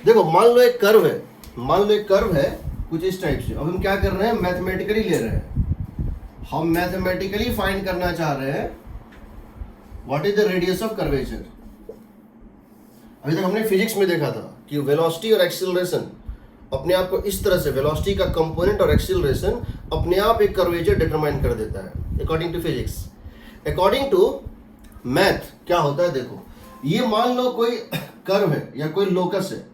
देखो मान लो एक कर्व है, कुछ इस टाइप से। अब हम क्या कर रहे हैं, मैथमेटिकली ले रहे हैं। हम मैथमेटिकली फाइंड करना चाह रहे हैं what is the radius of curvature. अभी तक हमने फिजिक्स में देखा था कि वेलोसिटी और एक्सीलरेशन अपने आप को इस तरह से, वेलोसिटी का कंपोनेंट और एक्सीलरेशन अपने आप एक कर्वेचर डिटरमाइन कर देता है according to physics. According to math क्या होता है, देखो ये मान लो कोई कर्व है या कोई लोकस है,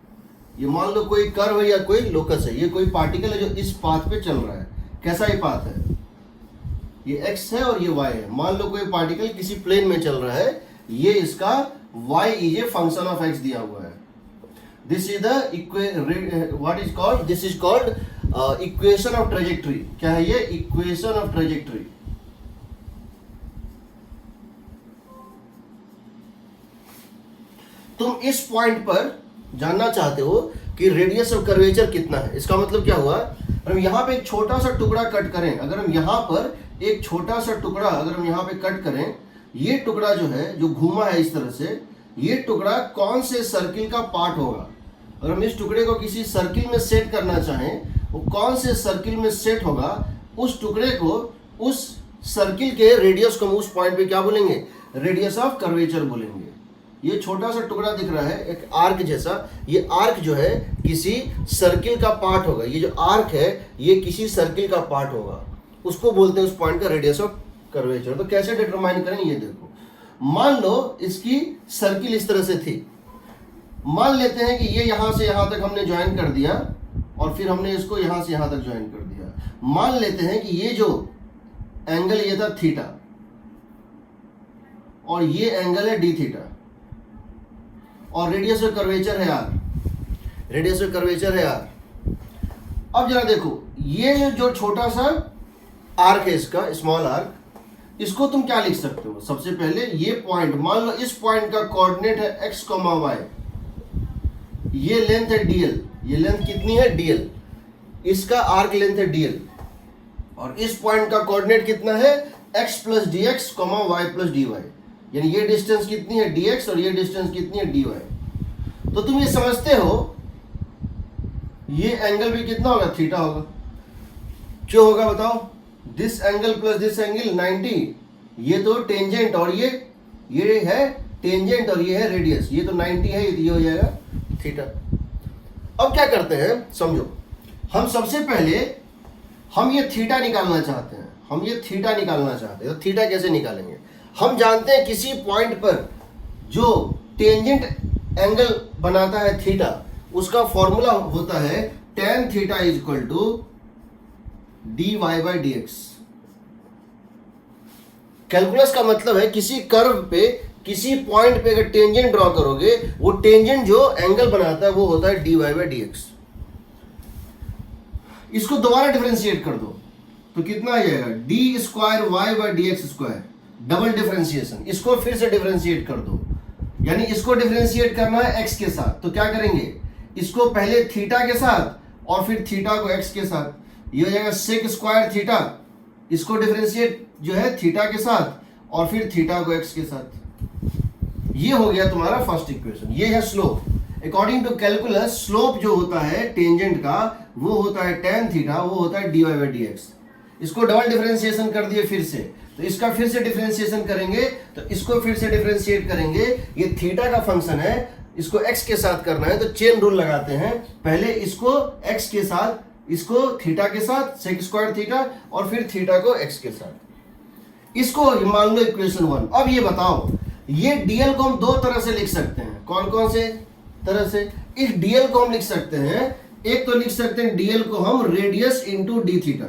ये मान लो कोई कर्व है या कोई लोकस है, ये कोई पार्टिकल है जो इस पाथ पे चल रहा है। कैसा ये पाथ है, ये x है और ये y है। मान लो कोई पार्टिकल किसी प्लेन में चल रहा है, ये इसका y is a function of x दिया हुआ है। This is the what is called, this is called equation of trajectory. क्या है ये, इक्वेशन ऑफ ट्रेजेक्टरी। तुम इस पॉइंट पर जानना चाहते हो कि रेडियस ऑफ कर्वेचर कितना है। इसका मतलब क्या हुआ, हम यहाँ पे एक छोटा सा टुकड़ा कट करें, अगर हम यहाँ पर एक छोटा सा टुकड़ा अगर हम यहाँ पे कट करें, ये टुकड़ा जो है जो घूमा है इस तरह से, ये टुकड़ा कौन से सर्किल का पार्ट होगा। अगर हम इस टुकड़े को किसी सर्किल में सेट करना चाहें, वो कौन से सर्किल में सेट होगा, उस टुकड़े को, उस सर्किल के रेडियस को हम उस पॉइंट पे क्या बोलेंगे, रेडियस ऑफ कर्वेचर बोलेंगे। ये छोटा सा टुकड़ा दिख रहा है एक आर्क जैसा, ये आर्क जो है किसी सर्किल का पार्ट होगा। ये जो आर्क है ये किसी सर्किल का पार्ट होगा, उसको बोलते हैं उस पॉइंट का रेडियस ऑफ कर्वेचर। तो कैसे डिटरमाइन करें, ये देखो। मान लो इसकी सर्किल इस तरह से थी, मान लेते हैं कि ये यहां से यहां तक हमने ज्वाइन कर दिया और फिर हमने इसको यहां से यहां तक ज्वाइन कर दिया। मान लेते हैं कि ये जो एंगल ये था थीटा और ये एंगल है डी थीटा और रेडियस ऑफ कर्वेचर है आर, रेडियस ऑफ कर्वेचर है आर। अब जरा देखो, ये जो छोटा सा आर्क है इसका, स्मॉल आर्क, इसको तुम क्या लिख सकते हो। सबसे पहले ये पॉइंट, मान लो इस पॉइंट का कोऑर्डिनेट है x, y, ये लेंथ है dl, ये लेंथ कितनी है dl, इसका आर्क लेंथ है dl, और इस पॉइंट का कोऑर्डिनेट कितना है x plus d x, y plus d y, यानी ये डिस्टेंस कितनी है dx और ये डिस्टेंस कितनी है dy। तो तुम ये समझते हो ये एंगल भी कितना होगा, थीटा होगा। क्यों होगा बताओ, this angle plus this angle 90, ये तो टेंजेंट और ये है टेंजेंट और ये है रेडियस, ये तो 90 है, ये हो जाएगा थीटा। अब क्या करते हैं समझो, हम सबसे पहले हम ये थीटा निकालना चाहते हैं, हम ये थीटा निकालना चाहते हैं। तो थीटा कैसे निकालेंगे, हम जानते हैं किसी पॉइंट पर जो टेंजेंट एंगल बनाता है थीटा, उसका फॉर्मूला होता है tan theta is equal to dy by dx। Calculus का मतलब है किसी कर्व पे, किसी पॉइंट पे अगर टेंजेंट ड्रॉ करोगे, वो टेंजेंट जो एंगल बनाता है वो होता है dy बाई dx। इसको दोबारा डिफरेंशिएट कर दो तो कितना आ जाएगा, d square y by d x square, double differentiation. इसको फिर से डिफरेंशिएट कर दो, यानी इसको डिफरेंशिएट करना है x के साथ। तो क्या करेंगे, इसको पहले थीटा के साथ और फिर थीटा को x के साथ, ये हो जाएगा सेक स्क्वायर थीटा। इसको डिफरेंशिएट जो है थीटा के साथ और फिर थीटा को x के साथ। ये हो गया तुम्हारा फर्स्ट इक्वेशन। ये है slope. According to calculus slope जो होता है टेंजेंट का वो होता है tan थीटा, वो होता है dy बाई डी एक्स। इसको डबल डिफरेंशिएशन कर दिए फिर से, तो इसका फिर से डिफरेंशिएशन करेंगे, तो इसको फिर से डिफरेंशिएट करेंगे। ये थीटा का फंक्शन है, इसको x के साथ करना है, तो चेन रूल लगाते हैं। पहले इसको x के साथ, इसको थीटा के साथ सेक स्क्वायर थीटा और फिर थीटा को x के साथ। इसको मान लो इक्वेशन 1। अब ये बताओ, ये dl को हम दो तरह से लिख सकते हैं। कौन कौन से तरह से, इस dl को हम लिख सकते हैं, एक तो लिख सकते हैं dl को हम रेडियस इंटू डी थीटा।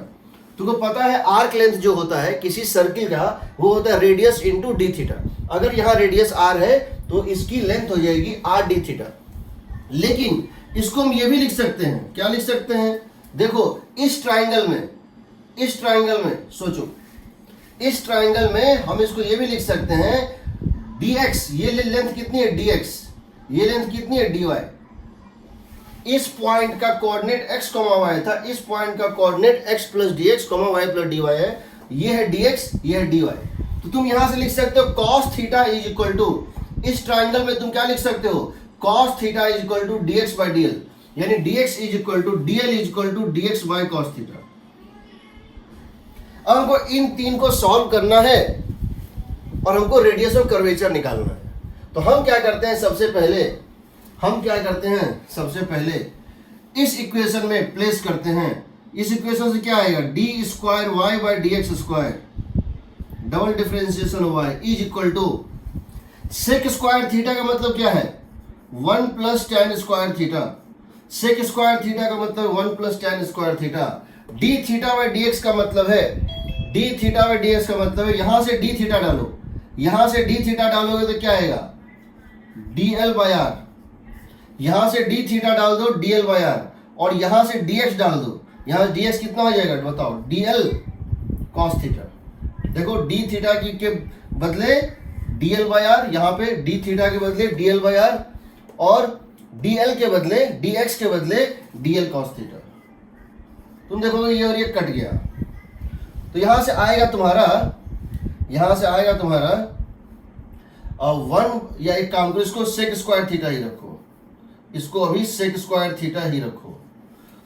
तुमको पता है आर्क लेंथ जो होता है किसी सर्किल का वो होता है रेडियस इंटू डी थीटा। अगर यहाँ रेडियस r है तो इसकी लेंथ हो जाएगी r डी थीटा। लेकिन इसको हम ये भी लिख सकते हैं, क्या लिख सकते हैं, देखो इस ट्राइंगल में सोचो, इस ट्राइंगल में हम इसको ये भी लिख सकते हैं dx, ये लेंथ कितनी है dx, ये लेंथ कितनी है dy। इस पॉइंट का कोऑर्डिनेट x, y था, इस पॉइंट का coordinate x plus dx, y plus dy है। ये है dx, ये है dy। तो तुम यहां से लिख सकते हो cos theta is equal to, इस ट्राइंगल में तुम क्या लिख सकते हो, cos theta is equal to dx by dl, यानी dx is equal to dl is equal to dx by cos theta. अब हमको इन तीन को सॉल्व करना है और हमको रेडियस ऑफ कर्वेचर निकालना है। तो हम क्या करते हैं, सबसे पहले इस इक्वेशन में प्लेस करते हैं। इस इक्वेशन से क्या आएगा, d square y by d x square double differentiation y is equal to sec square theta का मतलब क्या है, 1 plus tan square theta. Sec square theta का मतलब 1 plus tan square theta. D theta by d x का मतलब है, d theta by d x का मतलब है, यहां से डी थीटा डालो, यहां से डी थीटा डालोगे तो क्या आएगा, dl बाय r। यहां से डी थीटा डाल दो dl बाय r, और यहां से dx डाल दो। यहां से dx कितना हो जाएगा बताओ, dl cos थीटा। देखो d थीटा की के बदले dl बाय r, यहाँ पे d थीटा के बदले dl बाय r, और dl के बदले dx के बदले dl cos थीटा। तुम देखोगे ये और ये कट गया, तो यहां से आएगा तुम्हारा 1, या एक काम करो, इसको सेक स्क्वायर थीटा ही रखो, इसको अभी सेक स्क्वायर थीटा ही रखो।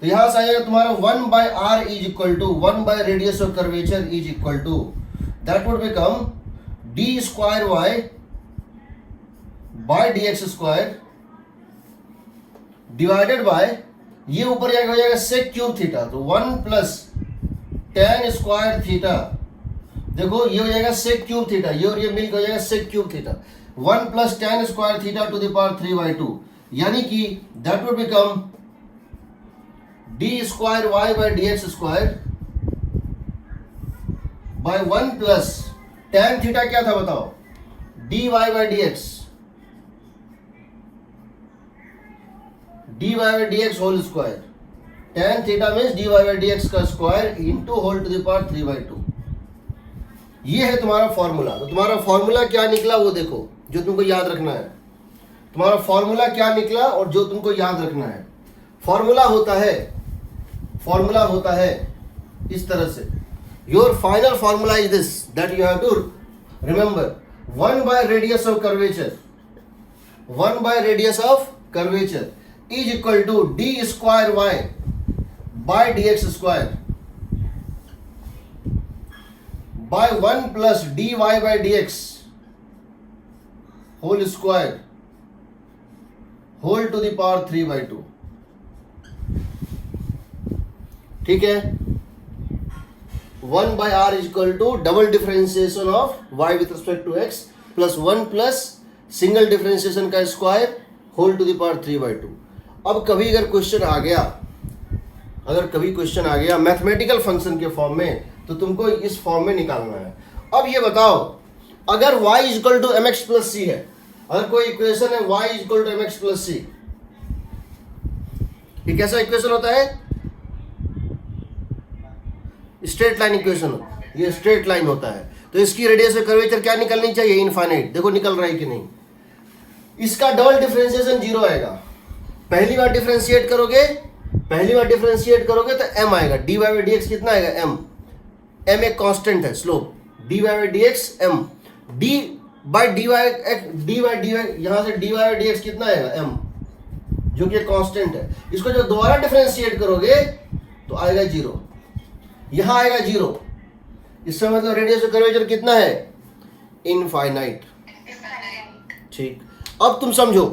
तो यहां से आएगा तुम्हारा 1 by r is equal to 1 by radius of curvature is equal to, that would become d square y by dx square divided by, ये ऊपर जाएगा हो जाएगा सेक क्यूब थीटा, तो 1 प्लस tan स्क्वायर थीटा। देखो ये हो जाएगा सेक क्यूब थीटा, ये और ये मिलकर हो जाएगा sec cube theta, 1 plus tan square theta to the power 3/2, यानी कि that would become d square y by dx square by 1 plus tan theta क्या था बताओ, dy by dx whole square. tan theta means dy by dx का square into whole to the power 3/2। ये है तुम्हारा formula. तो तुम्हारा formula क्या निकला वो देखो, जो तुमको याद रखना है। तुम्हारा फॉर्मूला क्या निकला और जो तुमको याद रखना है, फॉर्मूला होता है इस तरह से। Your final formula is this, that you have to remember, 1 by radius of curvature is equal to d square y by d x square by 1 plus dy by dx whole square whole to the power 3/2। ठीक है, 1 by r is equal to double differentiation of y with respect to x plus 1 plus single differentiation का square whole to the power 3/2। अब कभी अगर question आ गया mathematical function के form में, तो तुमको इस फॉर्म में निकालना है। अब ये बताओ, अगर y is equal to mx plus c है, अगर कोई इक्वेशन है y is equal to mx plus c, ये कैसा इक्वेशन होता है, स्ट्रेट लाइन इक्वेशन, ये स्ट्रेट लाइन होता है। तो इसकी रेडियस ऑफ कर्वेचर क्या निकलनी चाहिए, इनफाइनाइट। देखो निकल रहा है कि नहीं। इसका डबल डिफरेंशिएशन 0 आएगा। पहली बार डिफरेंशिएट करोगे तो m आएगा, dy बाई dx कितना आएगा, m एक कांस्टेंट है, slope dy by dx m, d by dy यहां से dy बाई dx कितना आएगा, m, जो कि कांस्टेंट है। इसको जब दोबारा डिफरेंशिएट करोगे तो आएगा 0, यहां आएगा 0। इससे मतलब रेडियस ऑफ कर्वेचर कितना है, इनफाइनाइट। ठीक, अब तुम समझो,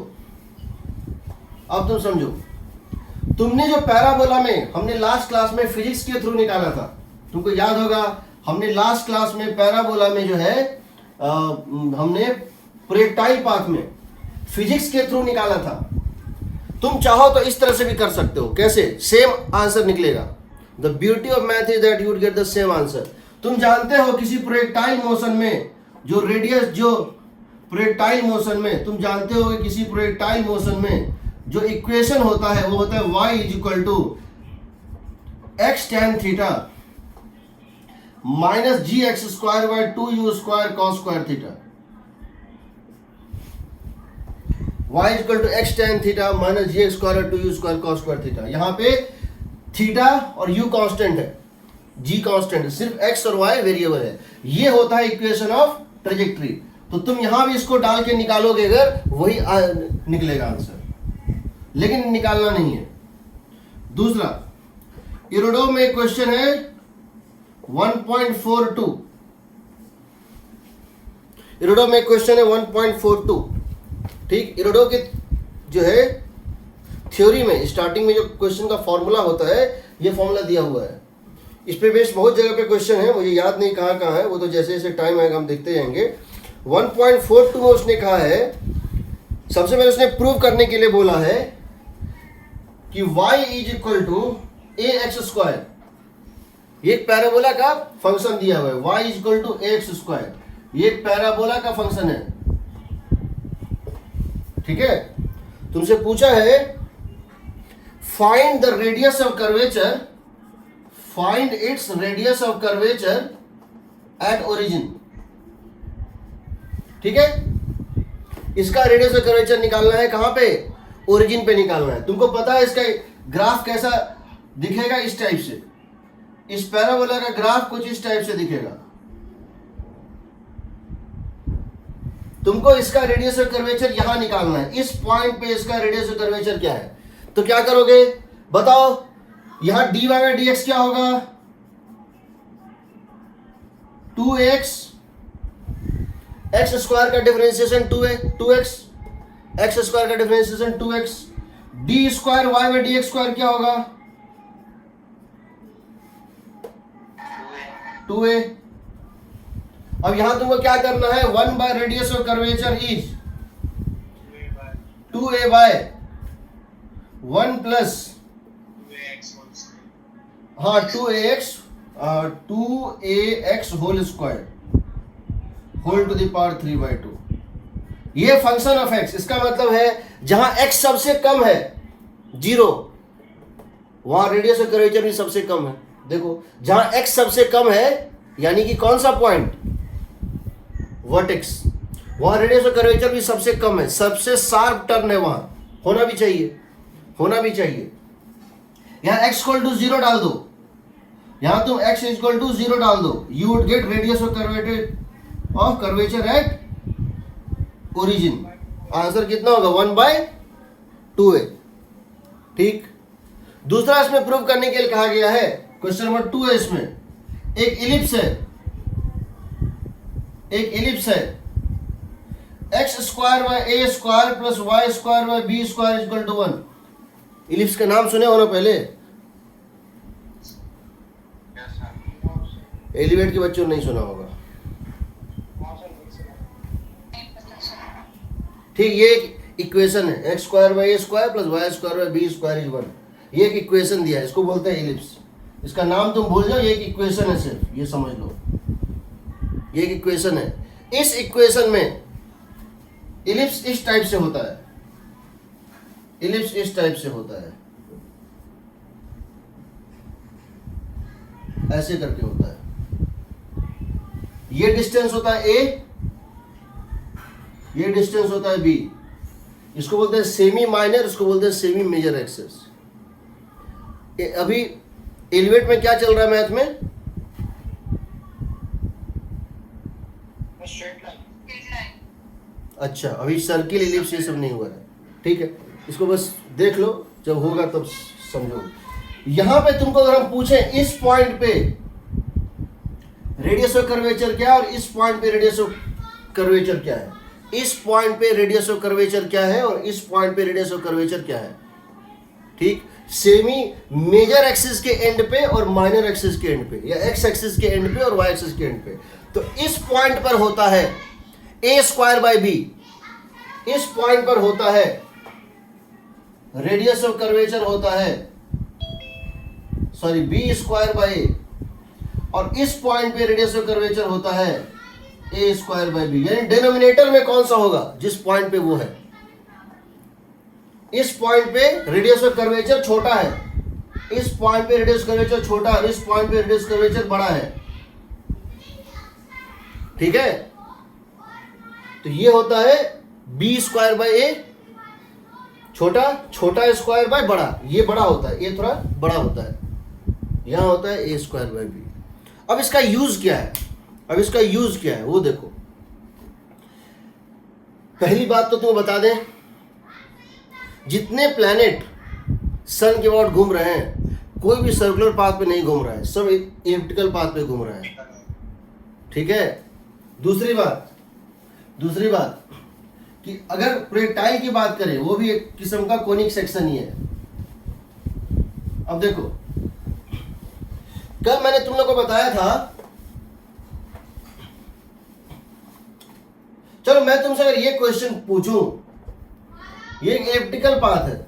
तुमने जो पैराबोला में हमने लास्ट क्लास में फिजिक्स के थ्रू निकाला था, तुमको याद होगा, हमने लास्ट क्लास में पैराबोला में जो है हमने प्रोजेक्टाइल पाथ में फिजिक्स के थ्रू निकाला था। तुम चाहो तो इस तरह से भी कर सकते हो। कैसे, सेम आंसर निकलेगा। The beauty of math is that you would get the same answer. तुम जानते हो किसी प्रोजेक्टाइल मोशन में जो रेडियस, जो प्रोजेक्टाइल मोशन में तुम जानते हो कि किसी प्रोजेक्टाइल मोशन में जो इक्वेशन होता है वो होता है y is equal to x tan theta minus g x square by 2u square cos square theta. y is equal to x tan theta minus g x square 2u square cos square theta. यहां पे theta और u constant है, g constant है, सिर्फ x और y variable है। ये होता है इक्वेशन ऑफ ट्रेजेक्टरी। तो तुम यहां भी इसको डाल के निकालोगे अगर, वही निकलेगा आंसर। लेकिन निकालना नहीं है। दूसरा, इरोडो में क्वेश्चन है 1.42, इरोडो में क्वेश्चन है 1.42। ठीक, इरोडो के जो है थ्योरी में स्टार्टिंग में जो क्वेश्चन का फॉर्मूला होता है, ये फॉर्मूला दिया हुआ है। इस पे बेस बहुत जगह पे क्वेश्चन है, मुझे याद नहीं कहाँ कहाँ है, वो तो जैसे जैसे टाइम आएगा हम देखते जाएंगे। 1.42 में उसने कहा है, सबसे पहले उसने प्रूव करने के लिए बोला है कि y is equal to a x square, ये एक पैराबोला का फंक्शन दिया हुआ है, y is equal to a x square, ये एक पैराबोला का फंक्शन है। ठीक है, तुमसे पूछा है find the radius of curvature, find its radius of curvature at origin. ठीक है, इसका रेडियस ऑफ कर्वेचर निकालना है, कहां पे? ओरिजिन पे निकालना है। तुमको पता है इसका ग्राफ कैसा दिखेगा? इस टाइप से, इस पैराबोला का ग्राफ कुछ इस टाइप से दिखेगा। तुमको इसका रेडियस ऑफ कर्वेचर यहां निकालना है, इस पॉइंट पे इसका रेडियस ऑफ कर्वेचर क्या है। तो क्या करोगे बताओ, यहां dy बाई dx क्या होगा? 2x, एक्स स्क्वायर का डिफरेंशिएशन 2x, एक्स स्क्वायर का differentiation 2x, d square y by d x square क्या होगा? 2a। अब यहां तुमको क्या करना है, 1 by radius of curvature is 2a by 1 plus, हाँ 2ax whole square whole to the power 3/2। ये फंक्शन ऑफ x, इसका मतलब है जहां x सबसे कम है 0, वहां रेडियस ऑफ कर्वेचर भी सबसे कम है। देखो जहां x सबसे कम है, यानी कि कौन सा पॉइंट? वर्टेक्स, वहां रेडियस ऑफ कर्वेचर भी सबसे कम है, सबसे शार्प टर्न है, वहां होना भी चाहिए, होना भी चाहिए। यहां x इक्वल टू 0 डाल दो, यहां तुम x इक्वल टू 0 डाल दो, you would get radius of curvature at origin. Answer कितना होगा? 1/2a। ठीक, दूसरा इसमें प्रूव करने के लिए कहा गया है, क्वेश्चन नंबर 2 है, इसमें एक इलिप्स है, एक इलिप्स है, x square by a square plus y square by b square equal to 1। Ellipse का नाम सुने हो ना पहले? एलिवेट के बच्चों ने नहीं सुना होगा। ठीक, ये एक इक्वेशन है, x square by a square plus y square by b square is 1। ये एक इक्वेशन दिया है, इसको बोलते हैं इलिप्स। इसका नाम तुम भूल जाओ, ये एक इक्वेशन है, सिर्फ ये समझ लो, ये एक इक्वेशन है। इस इक्वेशन में इलिप्स इस टाइप से होता है, इलिप्स इस टाइप से होता है, ऐसे करके होता है। ये डिस्टेंस होता है a, ये डिस्टेंस होता है b। इसको बोलते हैं सेमी माइनर, इसको बोलते हैं सेमी मेजर एक्सिस। अभी एलिवेट में क्या चल रहा है मैथ में? अच्छा, अभी सर्किल इलिप्स ये सब नहीं हुआ है। ठीक है, इसको बस देख लो, जब होगा तब समझोगे। यहां पे तुमको अगर हम पूछे इस पॉइंट पे रेडियस ऑफ कर्वेचर क्या है और इस पॉइंट पे रेडियस ऑफ कर्वेचर क्या है, इस पॉइंट पे रेडियस ऑफ कर्वेचर क्या है और इस पॉइंट पे रेडियस ऑफ कर्वेचर क्या है। ठीक, सेमी मेजर एक्सिस के एंड पे और माइनर एक्सिस के एंड पे, या एक्स एक्सिस के एंड पे और वाई एक्सिस के एंड पे। तो इस पॉइंट पर होता है ए स्क्वायर बाय बी, इस पॉइंट पर होता है रेडियस ऑफ कर्वेचर होता है, सॉरी, बी स्क्वायर बाय ए, और इस पॉइंट पे रेडियस ऑफ कर्वेचर होता है ए स्क्वायर बाय बी। यानी डिनोमिनेटर में कौन सा होगा? जिस पॉइंट पे वो है। इस पॉइंट पे रेडियस ऑफ कर्वेचर छोटा है, इस पॉइंट पे रेडियस कर्वेचर छोटा है, इस पॉइंट पे रेडियस कर्वेचर बड़ा है। ठीक है, तो ये होता है बी स्क्वायर बाय ए, छोटा, छोटा स्क्वायर बाय बड़ा, ये बड़ा होता है, ये थोड़ा बड़ा होता है, यहां होता है ए स्क्वायर बाय बी। अब इसका यूज क्या है, अब इसका यूज क्या है वो देखो। पहली बात तो तुम्हें बता दें, जितने प्लैनेट सन के अबाउट घूम रहे हैं, कोई भी सर्कुलर पाथ पे नहीं घूम रहा है, सब एलिप्टिकल पाथ पे घूम रहा है। ठीक है। दूसरी बात कि अगर प्रोजेक्टाइल की बात करें, वो भी एक किस्म का कोनिक सेक्शन ही है। अब देखो, कल मैंने तुम लोग को बताया था, चलो मैं तुमसे अगर ये क्वेश्चन पूछूं, ये एक एलिप्टिकल पाथ है,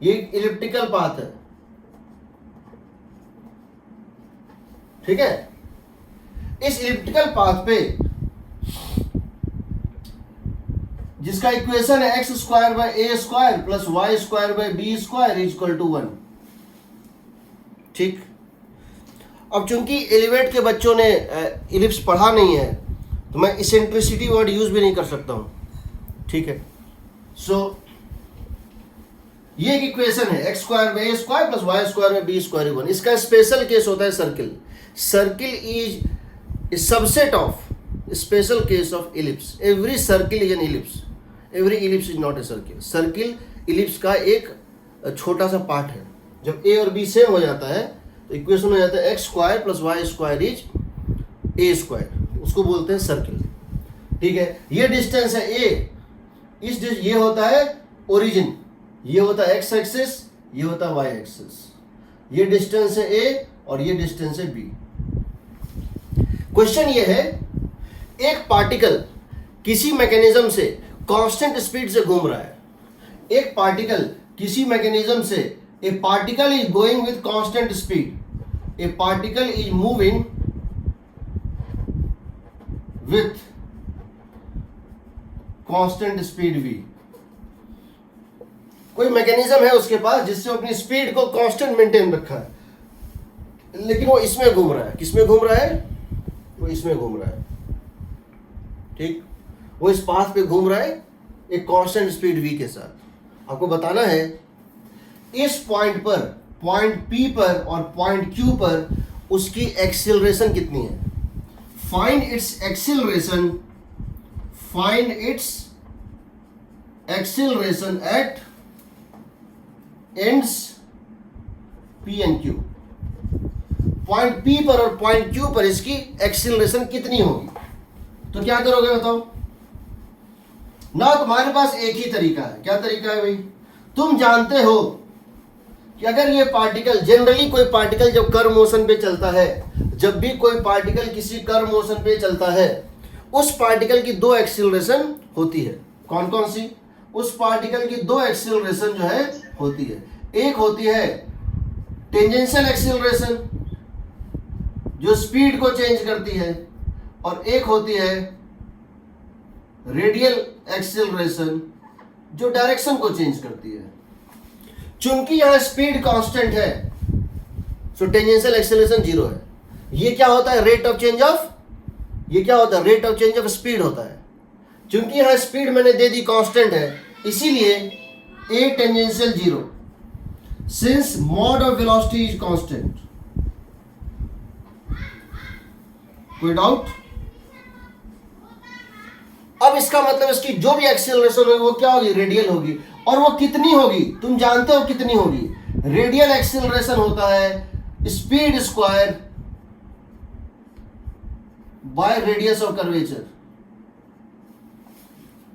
ये एक एलिप्टिकल पाथ है, ठीक है। इस एलिप्टिकल पाथ पे जिसका इक्वेशन है x square by a square plus y square by b square is equal to 1। ठीक। अब चूंकि एलिवेट के बच्चों ने इलिप्स पढ़ा नहीं है, तो मैं इसेंट्रिसिटी वर्ड यूज भी नहीं कर सकता हूं। ठीक है। सो ये एक इक्वेशन है x square by a square plus y square by b square 1। इसका स्पेशल केस होता है circle. Circle is subset of special case of ellipse. Every circle is an ellipse, every ellipse is not a circle. Circle ellipse का एक छोटा सा part है। जब ए और बी सेम हो जाता है तो इक्वेशन हो जाता है x square plus y square is a square, उसको बोलते हैं सर्किल। ठीक है। ये डिस्टेंस है ए, ये होता है ओरिजिन, ये होता है एक्स एक्सिस, ये होता है वाई एक्सिस। ये डिस्टेंस है ए और ये डिस्टेंस है बी। क्वेश्चन ये है, एक पार्टिकल किसी मैकेनिज्म से कांस्टेंट स्पीड से घूम रहा है। एक पार्टिकल किसी मैकेनिज्म से, ए particle is going with constant speed, A particle is moving with constant speed v। कोई मैकेनिज्म है उसके पास जिससे अपनी स्पीड को कांस्टेंट मेंटेन रखा है, लेकिन वो इसमें घूम रहा है। किसमें घूम रहा है? वो इसमें घूम रहा है। ठीक। वो इस पाथ पे घूम रहा है एक कांस्टेंट स्पीड v के साथ। आपको बताना है इस पॉइंट पर, पॉइंट P पर और पॉइंट Q पर उसकी एक्सीलरेशन कितनी है। Find its acceleration, find its acceleration at ends P and Q। Point P पर और पॉइंट Q पर इसकी एक्सीलरेशन कितनी होगी। तो क्या करोगे बताओ ना। तुम्हारे पास एक ही तरीका है। क्या तरीका है भाई? तुम जानते हो कि अगर ये पार्टिकल, जनरली कोई पार्टिकल जब कर्व मोशन पे चलता है, जब भी कोई पार्टिकल किसी कर्व मोशन पे चलता है, उस पार्टिकल की दो एक्सीलरेशन होती है। कौन कौन सी? उस पार्टिकल की दो एक्सीलरेशन जो है होती है। एक होती है टेंजेंशियल एक्सीलरेशन जो स्पीड को चेंज करती है, और एक होती है रेडियल एक्सीलरेशन जो डायरेक्शन को चेंज करती है। चूंकि यहां स्पीड कांस्टेंट है, सो टेंजेंशियल एक्सीलरेशन 0 है। ये क्या होता है? रेट ऑफ चेंज ऑफ, ये क्या होता है? Rate of change of speed होता है। चूंकि यहां स्पीड मैंने दे दी कांस्टेंट है, इसीलिए ए tangential 0, since mod of velocity is constant. कोई डाउट? अब इसका मतलब इसकी जो भी एक्सीलरेशन होगी वो क्या होगी? रेडियल होगी। और वो कितनी होगी? तुम जानते हो कितनी होगी। रेडियल एक्सीलरेशन होता है speed square by radius of curvature,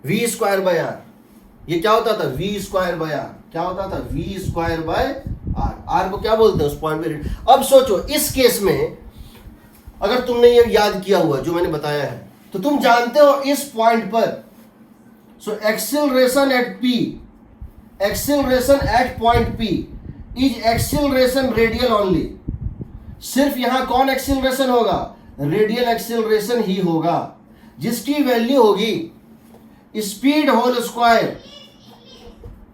v square bye r। ये क्या होता था? v square bye r। क्या होता था? v square bye r। r को क्या बोलते हैं उस पॉइंट पे? अब सोचो इस केस में अगर तुमने ये याद किया हुआ जो मैंने बताया है, तो तुम जानते हो इस पॉइंट पर, so acceleration at p, acceleration at point p is acceleration radial only. सिर्फ यहां कौन एक्सीलरेशन होगा? रेडियल एक्सीलरेशन ही होगा, जिसकी वैल्यू होगी speed whole square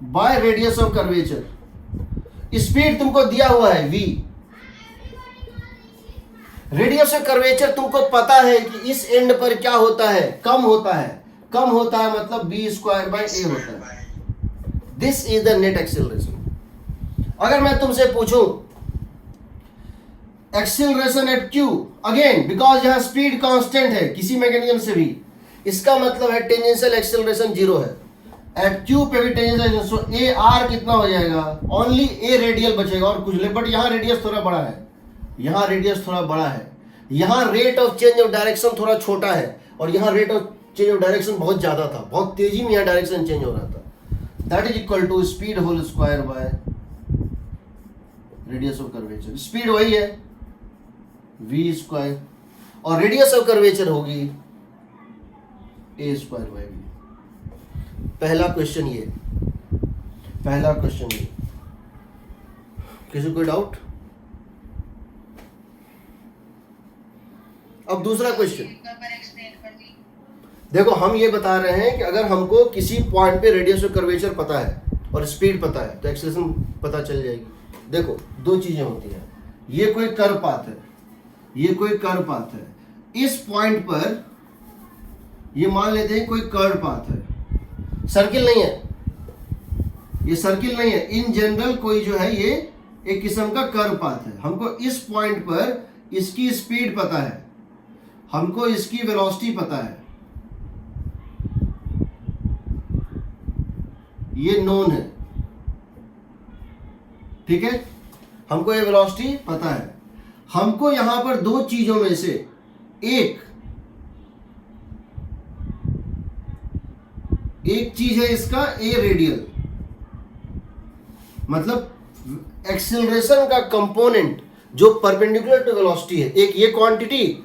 by radius of curvature. Speed तुमको दिया हुआ है v, रेडियस ऑफ कर्वेचर तुमको पता है कि इस एंड पर क्या होता है? कम होता है। कम होता है मतलब बी स्क्वायर बाय ए होता है। This is the net acceleration. अगर मैं तुमसे पूछूं acceleration at Q, again because यहां स्पीड कांस्टेंट है किसी मैकेनिज्म से भी, इसका मतलब है टेंजेंशियल एक्सेलरेशन 0 है। एट क्यू पे भी टेंजेंशियल, सो ए आर कितना हो जाएगा, ओनली ए रेडियल बचेगा और कुछ नहीं, बट यहाँ रेडियस थोड़ा बड़ा है, यहाँ रेडियस थोड़ा बड़ा है, यहाँ rate of change of direction थोड़ा छोटा है और यहाँ rate of change of direction बहुत ज्यादा था, बहुत तेजी में यहाँ डायरेक्शन चेंज हो रहा था। That is equal to speed whole square by radius of curvature. Speed वही है v स्क्वायर और रेडियस ऑफ कर्वेचर होगी a स्क्वायर बाय v। पहला क्वेश्चन ये, पहला क्वेश्चन ये, किसी कोई डाउट? अब दूसरा क्वेश्चन देखो, हम ये बता रहे हैं कि अगर हमको किसी पॉइंट पे रेडियस ऑफ कर्वेचर पता है और स्पीड पता है तो एक्सेलरेशन पता चल जाएगी। देखो दो चीजें होती हैं, ये कोई कर्व पाथ है, ये कोई कर्व पाथ है, इस पॉइंट पर ये मान लेते हैं कोई कर्व पाथ है, सर्किल नहीं है, ये सर्किल नहीं है, इन जनरल कोई जो है ये एक किस्म का कर्व पाथ है। हमको इस पॉइंट पर इसकी स्पीड पता है, हमको इसकी वेलोसिटी पता है, ये नोन है, ठीक है, हमको ये वेलोसिटी पता है। हमको यहां पर दो चीजों में से एक चीज है इसका ए रेडियल, मतलब एक्सेलरेशन का कंपोनेंट जो परपेंडिकुलर टू वेलोसिटी है, एक ये क्वांटिटी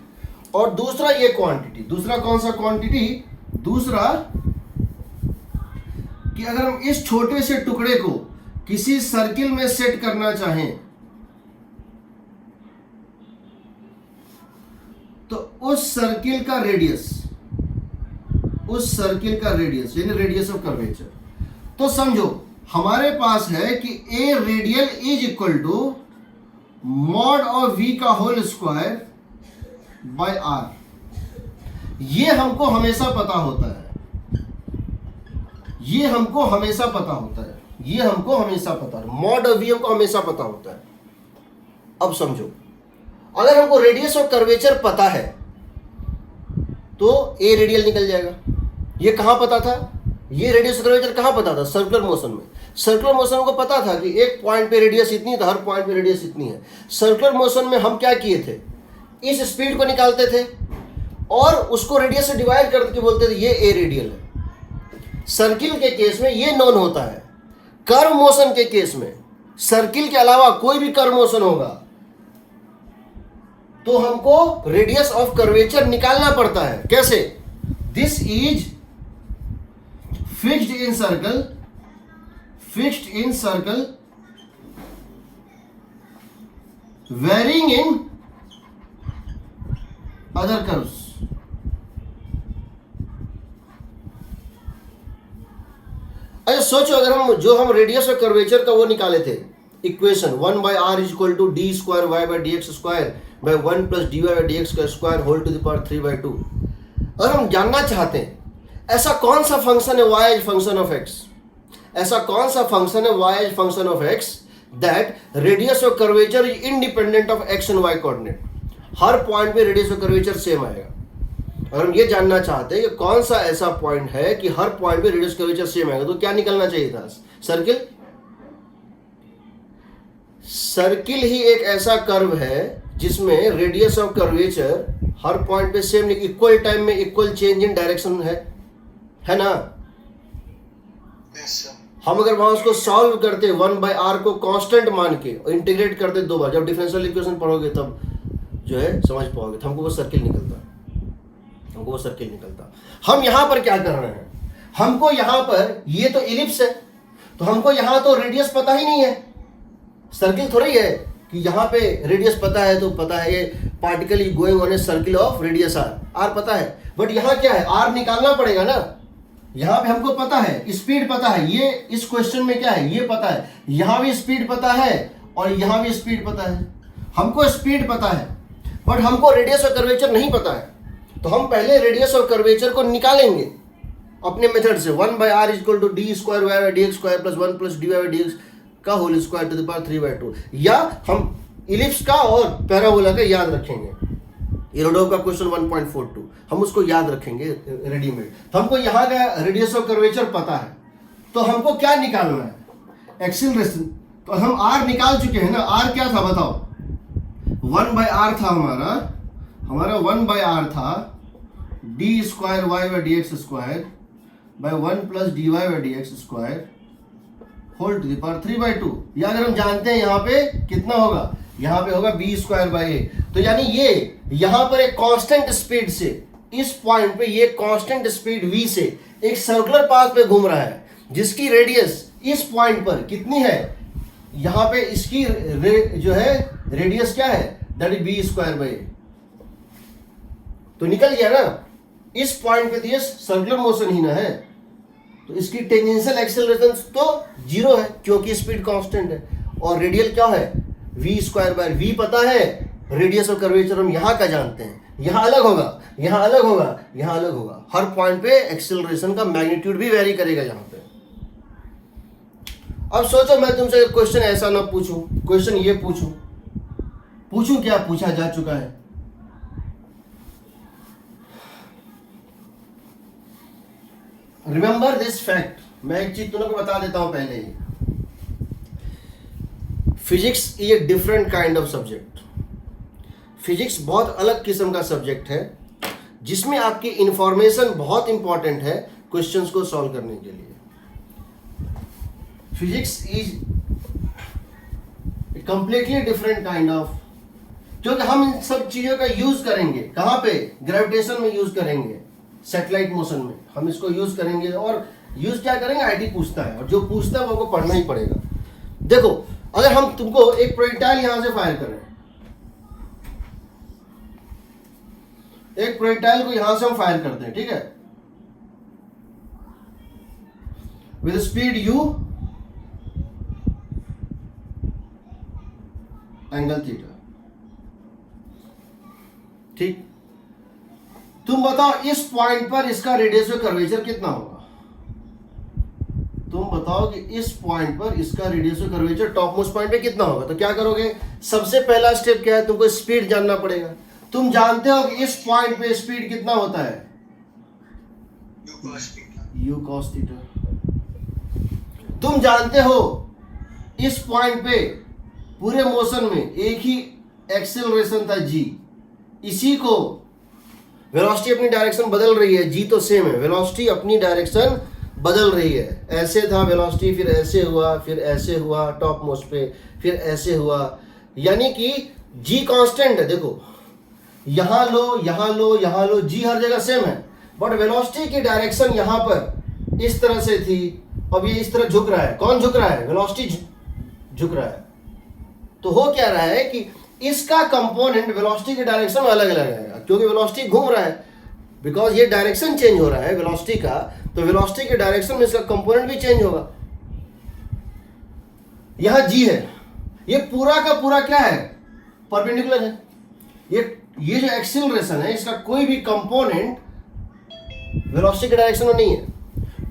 और दूसरा ये क्वांटिटी। दूसरा कौन सा क्वांटिटी? दूसरा कि अगर हम इस छोटे से टुकड़े को किसी सर्किल में सेट करना चाहें तो उस सर्किल का रेडियस, यानी रेडियस ऑफ कर्वेचर, तो समझो हमारे पास है कि a radial is equal to mod of v का होल स्क्वायर बाय आर। ये हमको हमेशा पता होता है, ये हमको हमेशा पता होता है, ये हमको हमेशा पता है, मॉड ऑफ वी हमको हमेशा पता होता है। अब समझो, अगर हमको रेडियस ऑफ कर्वेचर पता है तो ए रेडियल निकल जाएगा। ये कहां पता था? ये रेडियस ऑफ कर्वेचर कहां पता था? सर्कुलर मोशन में। सर्कुलर मोशन को पता था कि एक पॉइंट पे रेडियस इतनी है तो हर पॉइंट पे रेडियस इतनी है। सर्कुलर मोशन में हम क्या किए थे? इस स्पीड को निकालते थे और उसको रेडियस से डिवाइड करके बोलते थे ये ए रेडियल है। सर्किल के केस में ये नोन होता है। कर्व मोशन के केस में सर्किल के अलावा कोई भी कर्व मोशन होगा तो हमको रेडियस ऑफ कर्वेचर निकालना पड़ता है। कैसे? This is fixed in circle varying in other curves. अच्छा सोचो, अगर हम रेडियस ऑफ कर्वेचर का वो निकाले थे equation 1 by r is equal to d square y by dx square by 1 plus dy by dx square whole to the power 3 by 2। अगर हम जानना चाहते हैं ऐसा कौन सा फंक्शन है y as function of x, ऐसा कौन सा फंक्शन है y as function of x that radius of curvature is independent of x and y coordinate। Her point पे रेडियस ऑफ कर्वेचर सेम आएगा। अगर हम ये जानना चाहते हैं कि कौन सा ऐसा पॉइंट है कि हर पॉइंट पे रेडियस कर्वेचर सेम आएगा तो क्या निकलना चाहिए था? सर्किल ही एक ऐसा कर्व है जिसमें radius of curvature her point पे सेम, इक्वल टाइम में इक्वल चेंज इन डायरेक्शन है ना? हम अगर वहां उसको सॉल्व करते 1 by r को कांस्टेंट मान के और इंटीग्रेट करते दो बार, जब डिफरेंशियल इक्वेशन पढ़ोगे तब जो है समझ पाओगे, तो हमको वो सर्किल निकलता। हम यहां पर क्या कर रहे हैं? हमको यहां पर ये तो इलिप्स है तो हमको यहां तो रेडियस पता ही नहीं है। सर्किल थोड़ी है कि यहां पे रेडियस पता है तो पता है ये particle is going on a circle of radius r पता है, बट यहां क्या है? आर निकालना पड़ेगा ना। यहां पे हमको पता है, स्पीड पता है, ये इस क्वेश्चन में क्या है ये पता है, यहां भी स्पीड पता है और यहां भी स्पीड पता है। हमको स्पीड पता है बट हमको रेडियस ऑफ कर्वेचर नहीं पता है, तो हम पहले रेडियस ऑफ कर्वेचर को निकालेंगे अपने मेथड से। 1 by r is equal to d square y by dx square plus 1 plus dy by dx का whole square to the power 3 by 2। या हम इलिप्स का और पैराबोला का याद रखेंगे। इरोडोव का क्वेश्चन 1.42 हम उसको याद रखेंगे रेडीमेड। तो हमको यहाँ का रेडियस ऑफ कर्वेचर पता है, तो हमको क्या निकालना है, एक्सीलरेशन। तो हम आर निकाल चुके हैं ना, आर क्या था बताओ, 1/r था हमारा 1/r था d square y by d x square by 1 plus d y by d x square whole to the power 3/2। या अगर हम जानते हैं यहाँ पे कितना होगा, यहाँ पे होगा बी स्क्वायर बाई ए। तो यानी ये यहाँ पर एक कांस्टेंट स्पीड से इस पॉइंट पे ये कांस्टेंट स्पीड v से एक सर्कुलर पाथ पे घूम रहा है, जिसकी रेडियस इस पॉइंट पर कितनी है, यहाँ पे इसकी जो है रेडियस क्या है, that is b square by a. तो निकल गया ना, इस पॉइंट पे तो ये सर्कुलर मोशन ही ना है, तो इसकी टेंजेंशियल एक्सेलरेशन तो जीरो है क्योंकि स्पीड कांस्टेंट है, और रेडियल क्या है v स्क्वायर बाय v पता है, रेडियस ऑफ कर्वेचर हम यहाँ का जानते हैं, यहाँ अलग होगा, यहाँ अलग होगा, यहाँ अलग होगा। हर पॉइंट पे एक्सेलरेशन का मैग्नीट्यूड भी वेरी करेगा यहाँ पे। अब सोचो मैं तुमसे एक क्वेश्चन ऐसा ना पूछूं, क्वेश्चन ये पूछूं क्या पूछा जा चुका है। रिमेंबर दिस फैक्ट, मैं एक चीज तुमको बता देता हूं पहले ही, physics is a different kind of subject. Physics बहुत अलग किस्म का सब्जेक्ट है जिसमें आपकी इंफॉर्मेशन बहुत इंपॉर्टेंट है क्वेश्चंस को सॉल्व करने के लिए। Physics is completely different kind of, क्योंकि हम इन सब चीजों का यूज करेंगे कहां पे, ग्रेविटेशन में यूज करेंगे, सैटेलाइट मोशन में हम इसको यूज करेंगे। और यूज क्या करेंगे, आईटी पूछता है, और जो पूछता है वो आपको पढ़ना ही पड़ेगा। देखो अगर हम तुमको एक प्रोजेक्टाइल यहां से फायर कर रहे हैं, एक प्रोजेक्टाइल को यहां से हम फायर करते हैं, ठीक है, with speed u, angle theta, ठीक। तुम बताओ इस पॉइंट पर इसका रेडियस ऑफ कर्वेचर कितना होगा, तुम बताओ कि इस पॉइंट पर इसका radius of curvature top most point पे कितना होगा। तो क्या करोगे, सबसे पहला स्टेप क्या है, तुमको स्पीड जानना पड़ेगा। तुम जानते हो कि इस पॉइंट पे स्पीड कितना होता है, u cos थीटा। तुम जानते हो इस पॉइंट पे पूरे मोशन में एक ही एक्सेलरेशन था g, इसी को वेलोसिटी अपनी डायरेक्शन बदल रही है, g तो सेम है, वेलोसिटी अपनी डायरेक्शन बदल रही है। ऐसे था वेलोसिटी, फिर ऐसे हुआ, फिर ऐसे हुआ टॉप मोस्ट पे, फिर ऐसे हुआ, यानी कि g कांस्टेंट है। देखो यहां लो, यहां लो, यहां लो, g हर जगह सेम है, बट वेलोसिटी की डायरेक्शन यहां पर इस तरह से थी, अब ये इस तरह झुक रहा है। कौन झुक रहा है, वेलोसिटी झुक रहा है। तो हो क्या रहा है कि इसका कंपोनेंट वेलोसिटी के डायरेक्शन में अलग अलग आएगा, क्योंकि वेलोसिटी घूम रहा है, बिकॉज ये डायरेक्शन चेंज हो रहा है वेलोसिटी का, तो वेलोसिटी के डायरेक्शन में इसका कंपोनेंट भी चेंज होगा। यहां g है, ये पूरा का पूरा क्या है, परपेंडिकुलर है। ये जो एक्सीलरेशन है इसका कोई भी कंपोनेंट वेलोसिटी के डायरेक्शन में नहीं है।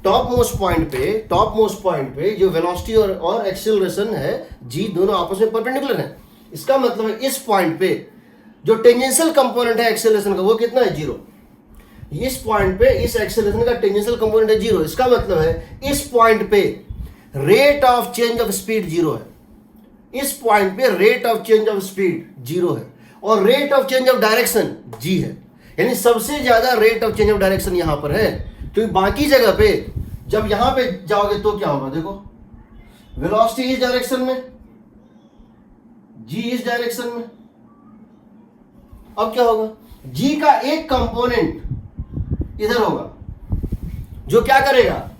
टॉप मोस्ट पॉइंट पे जो वेलोसिटी और एक्सीलरेशन है g दोनों आपस में परपेंडिकुलर है। इसका मतलब है इस पॉइंट पे जो टेंजेंशियल कंपोनेंट है एक्सेलरेशन का वो कितना है, 0। इस पॉइंट पे इस एक्सेलरेशन का टेंजेंशियल कंपोनेंट है 0। इसका मतलब है इस पॉइंट पे rate of change of speed 0 है, इस पॉइंट पे rate of change of speed 0 है, और rate of change of direction g है। यानी सबसे ज्यादा rate of change of direction यहां पर है, क्योंकि बाकी जगह पे जब यहां पे जाओगे तो क्या होगा, देखो वेलोसिटी इस डायरेक्शन में, g इस डायरेक्शन में। अब क्या होगा, g का एक कंपोनेंट इधर होगा जो क्या करेगा,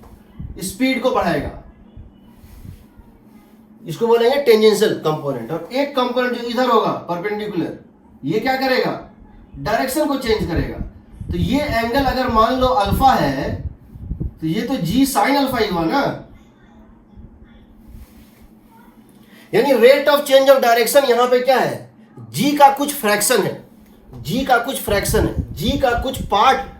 स्पीड को बढ़ाएगा, इसको बोलेंगे टेंजेंशियल कंपोनेंट। और एक कंपोनेंट जो इधर होगा परपेंडिकुलर, ये क्या करेगा, डायरेक्शन को चेंज करेगा। तो ये एंगल अगर मान लो अल्फा है, तो ये तो g साइन अल्फा ही हुआ ना। यानी rate of change of direction यहां पे क्या है, g का कुछ फ्रैक्शन है, g का कुछ part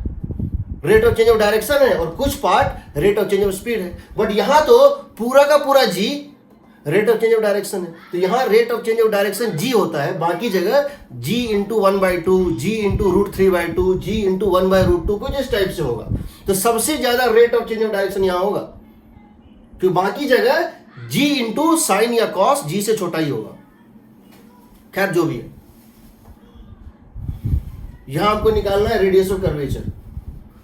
rate of change of direction है और कुछ part rate of change of speed है। बट यहां तो पूरा का पूरा g rate of change of direction है, तो यहां rate of change of direction g होता है, बाकी जगह g into 1/2, g into √3/2, g into 1/√2, कुछ इस टाइप से होगा। तो सबसे ज्यादा rate of change of direction यहां होगा, क्योंकि बाकी जगह जी इंटू साइन या कॉस जी से छोटा ही होगा। खैर जो भी है, यहां आपको निकालना है रेडियस ऑफ कर्वेचर।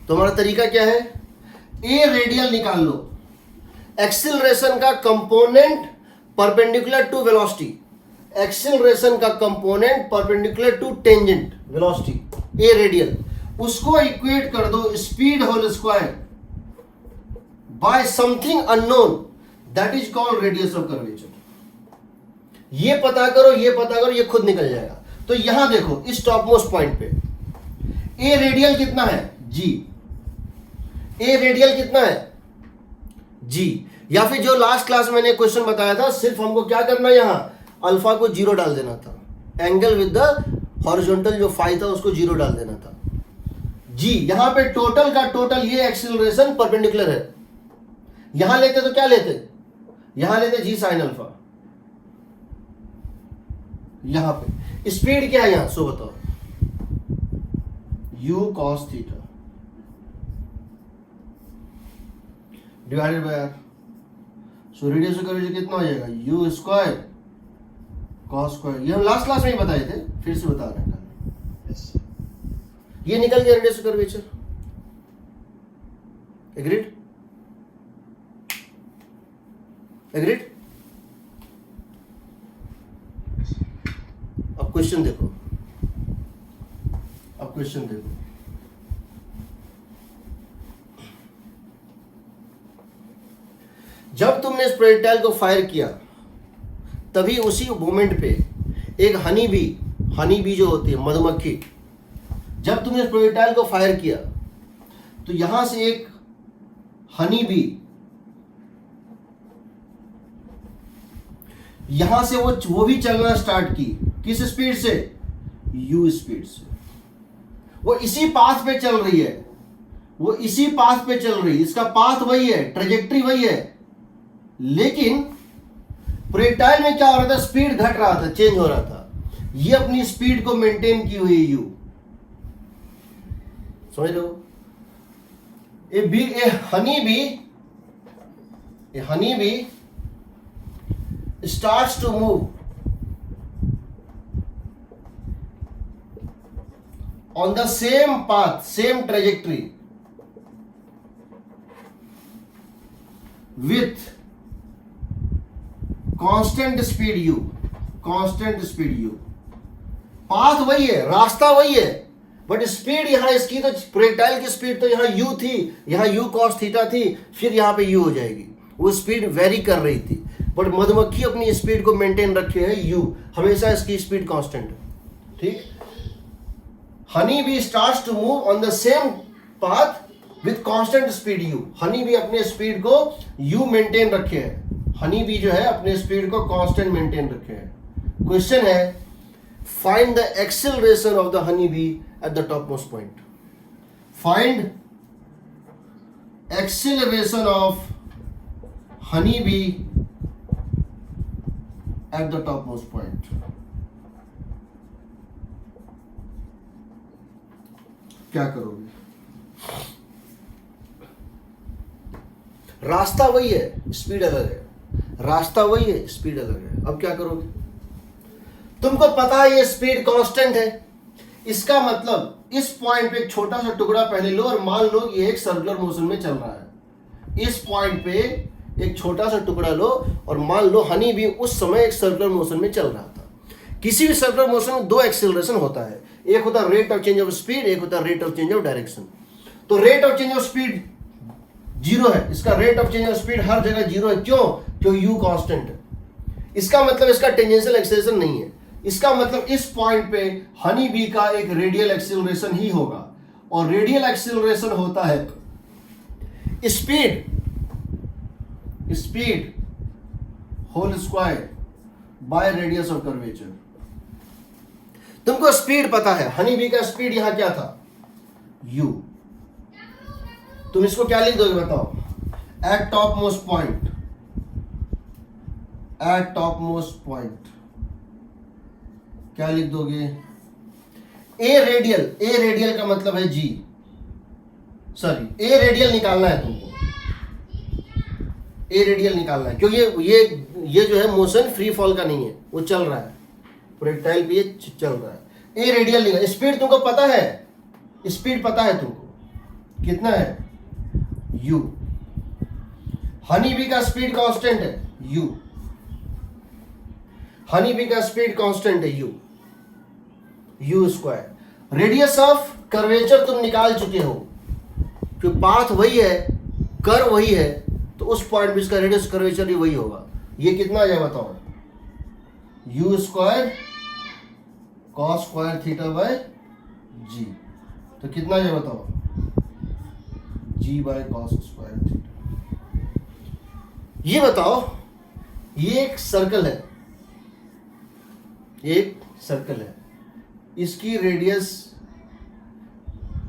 तो हमारा तरीका क्या है, ए रेडियल निकाल लो, एक्सीलरेशन का component perpendicular to velocity, acceleration का component perpendicular to tangent velocity, a radial, उसको इक्वेट कर दो speed whole square by something unknown, that is called radius of curvature. ये पता करो, ये पता करो, ये खुद निकल जाएगा। तो यहां देखो इस टॉप मोस्ट पॉइंट पे ए रेडियल कितना है, जी, ए रेडियल कितना है, जी, या फिर जो लास्ट क्लास में मैंने क्वेश्चन बताया था, सिर्फ हमको क्या करना है, यहां अल्फा को 0 डाल देना था, एंगल विद द हॉरिजॉन्टल जो फाई था उसको 0 डाल देना था। जी, यहां पे टोटल का टोटल ये एक्सीलरेशन परपेंडिकुलर है, यहां लेते तो क्या लेते, यहां लेते जी साइन अल्फा, यहां पे स्पीड क्या है यहां, सो बताओ, u cos theta divided by r, so radius of curvature कितना हो जाएगा, u स्क्वायर cos स्क्वायर, ये हम लास्ट क्लास में ही बताए थे, फिर से बता रहे हैं। ये निकल गया radius of curvature, agreed, agreed. अब क्वेश्चन देखो, अब क्वेश्चन देखो, जब तुमने इस प्रोजेक्टाइल को फायर किया तभी उसी मोमेंट पे एक हनी बी जो होती है मधुमक्खी, जब तुमने इस प्रोजेक्टाइल को फायर किया तो यहां से एक हनी बी, यहां से वो भी चलना स्टार्ट की, किस स्पीड से, u स्पीड से। वो इसी पाथ पे चल रही है, वो इसी पाथ पे चल रही है, इसका पाथ वही है, ट्रेजेक्ट्री वही है, लेकिन प्रोजेक्टाइल में क्या हो रहा था, स्पीड घट रहा था, चेंज हो रहा था। ये अपनी स्पीड को मेंटेन की हुई u, समझ लो। A honey bee starts to move on the same path, same trajectory with constant speed u, constant speed u। Path वही है, रास्ता वही है, बट स्पीड यहां इसकी, तो प्रोजेक्टाइल की स्पीड तो यहां u थी, यहां u cos थीटा थी, फिर यहां पे u हो जाएगी, वो स्पीड वेरी कर रही थी, बट मधुमक्खी अपनी स्पीड को मेंटेन रखे है u, हमेशा इसकी स्पीड कांस्टेंट है, ठीक। Honey bee starts to move on the same path with constant speed u, honey bee अपने स्पीड को u मेंटेन रखे है, हनी बी जो है अपने स्पीड को कांस्टेंट मेंटेन रखे है। क्वेश्चन है, find the acceleration of the honey bee at the top most point, find acceleration of honey bee at the topmost point। क्या करोगे, रास्ता वही है, स्पीड अलग है, रास्ता वही है, स्पीड अलग है, अब क्या करोगे, तुमको पता है ये स्पीड कांस्टेंट है, इसका मतलब इस पॉइंट पे एक छोटा सा टुकड़ा पहले लो और मान लो ये एक सर्कुलर मोशन में चल रहा है, इस पॉइंट पे एक छोटा सा टुकड़ा लो और मान लो हनी भी उस समय एक सर्कुलर मोशन में चल रहा था। किसी भी सर्कुलर मोशन में दो एक्सेलरेशन होता है, एक होता है rate of change of speed, एक होता है rate of change of direction. तो rate of change of speed 0 है, इसका rate of change of speed हर जगह 0 है, क्यों, क्योंकि u कांस्टेंट है। इसका मतलब इसका टेंजेंशियल एक्सेलरेशन नहीं है, इसका मतलब इस पॉइंट पे हनी बी का एक रेडियल एक्सेलरेशन ही होगा, और रेडियल एक्सेलरेशन होता है speed whole square by radius of curvature. तुमको स्पीड पता है, हनी बी का स्पीड यहां क्या था, u। तुम इसको क्या लिख दोगे बताओ, eight top most point eight top most point, क्या लिख दोगे? ए रेडियल का मतलब है जी, सॉरी ए रेडियल निकालना है तुमको, ए रेडियल निकालना है, क्योंकि ये जो है मोशन फ्री फॉल का नहीं है, वो चल रहा है प्रोजेक्टाइल पे, ये चल रहा है। ए रेडियल निकाल, स्पीड तुमको पता है, स्पीड पता है तुमको कितना है? u। हनी बी का स्पीड कांस्टेंट है u, हनी बी का स्पीड कांस्टेंट है u square. Radius of curvature तुम निकाल चुके हो, क्योंकि पाथ वही है, कर्व वही है, तो उस पॉइंट पे इसका रेडियस कर्वेचर भी वही होगा। ये कितना आ जाए बताओ? u square cos square theta by g, तो कितना आ जाए बताओ? g by cos square theta. ये बताओ, ये एक सर्कल है, एक सर्कल है, इसकी रेडियस,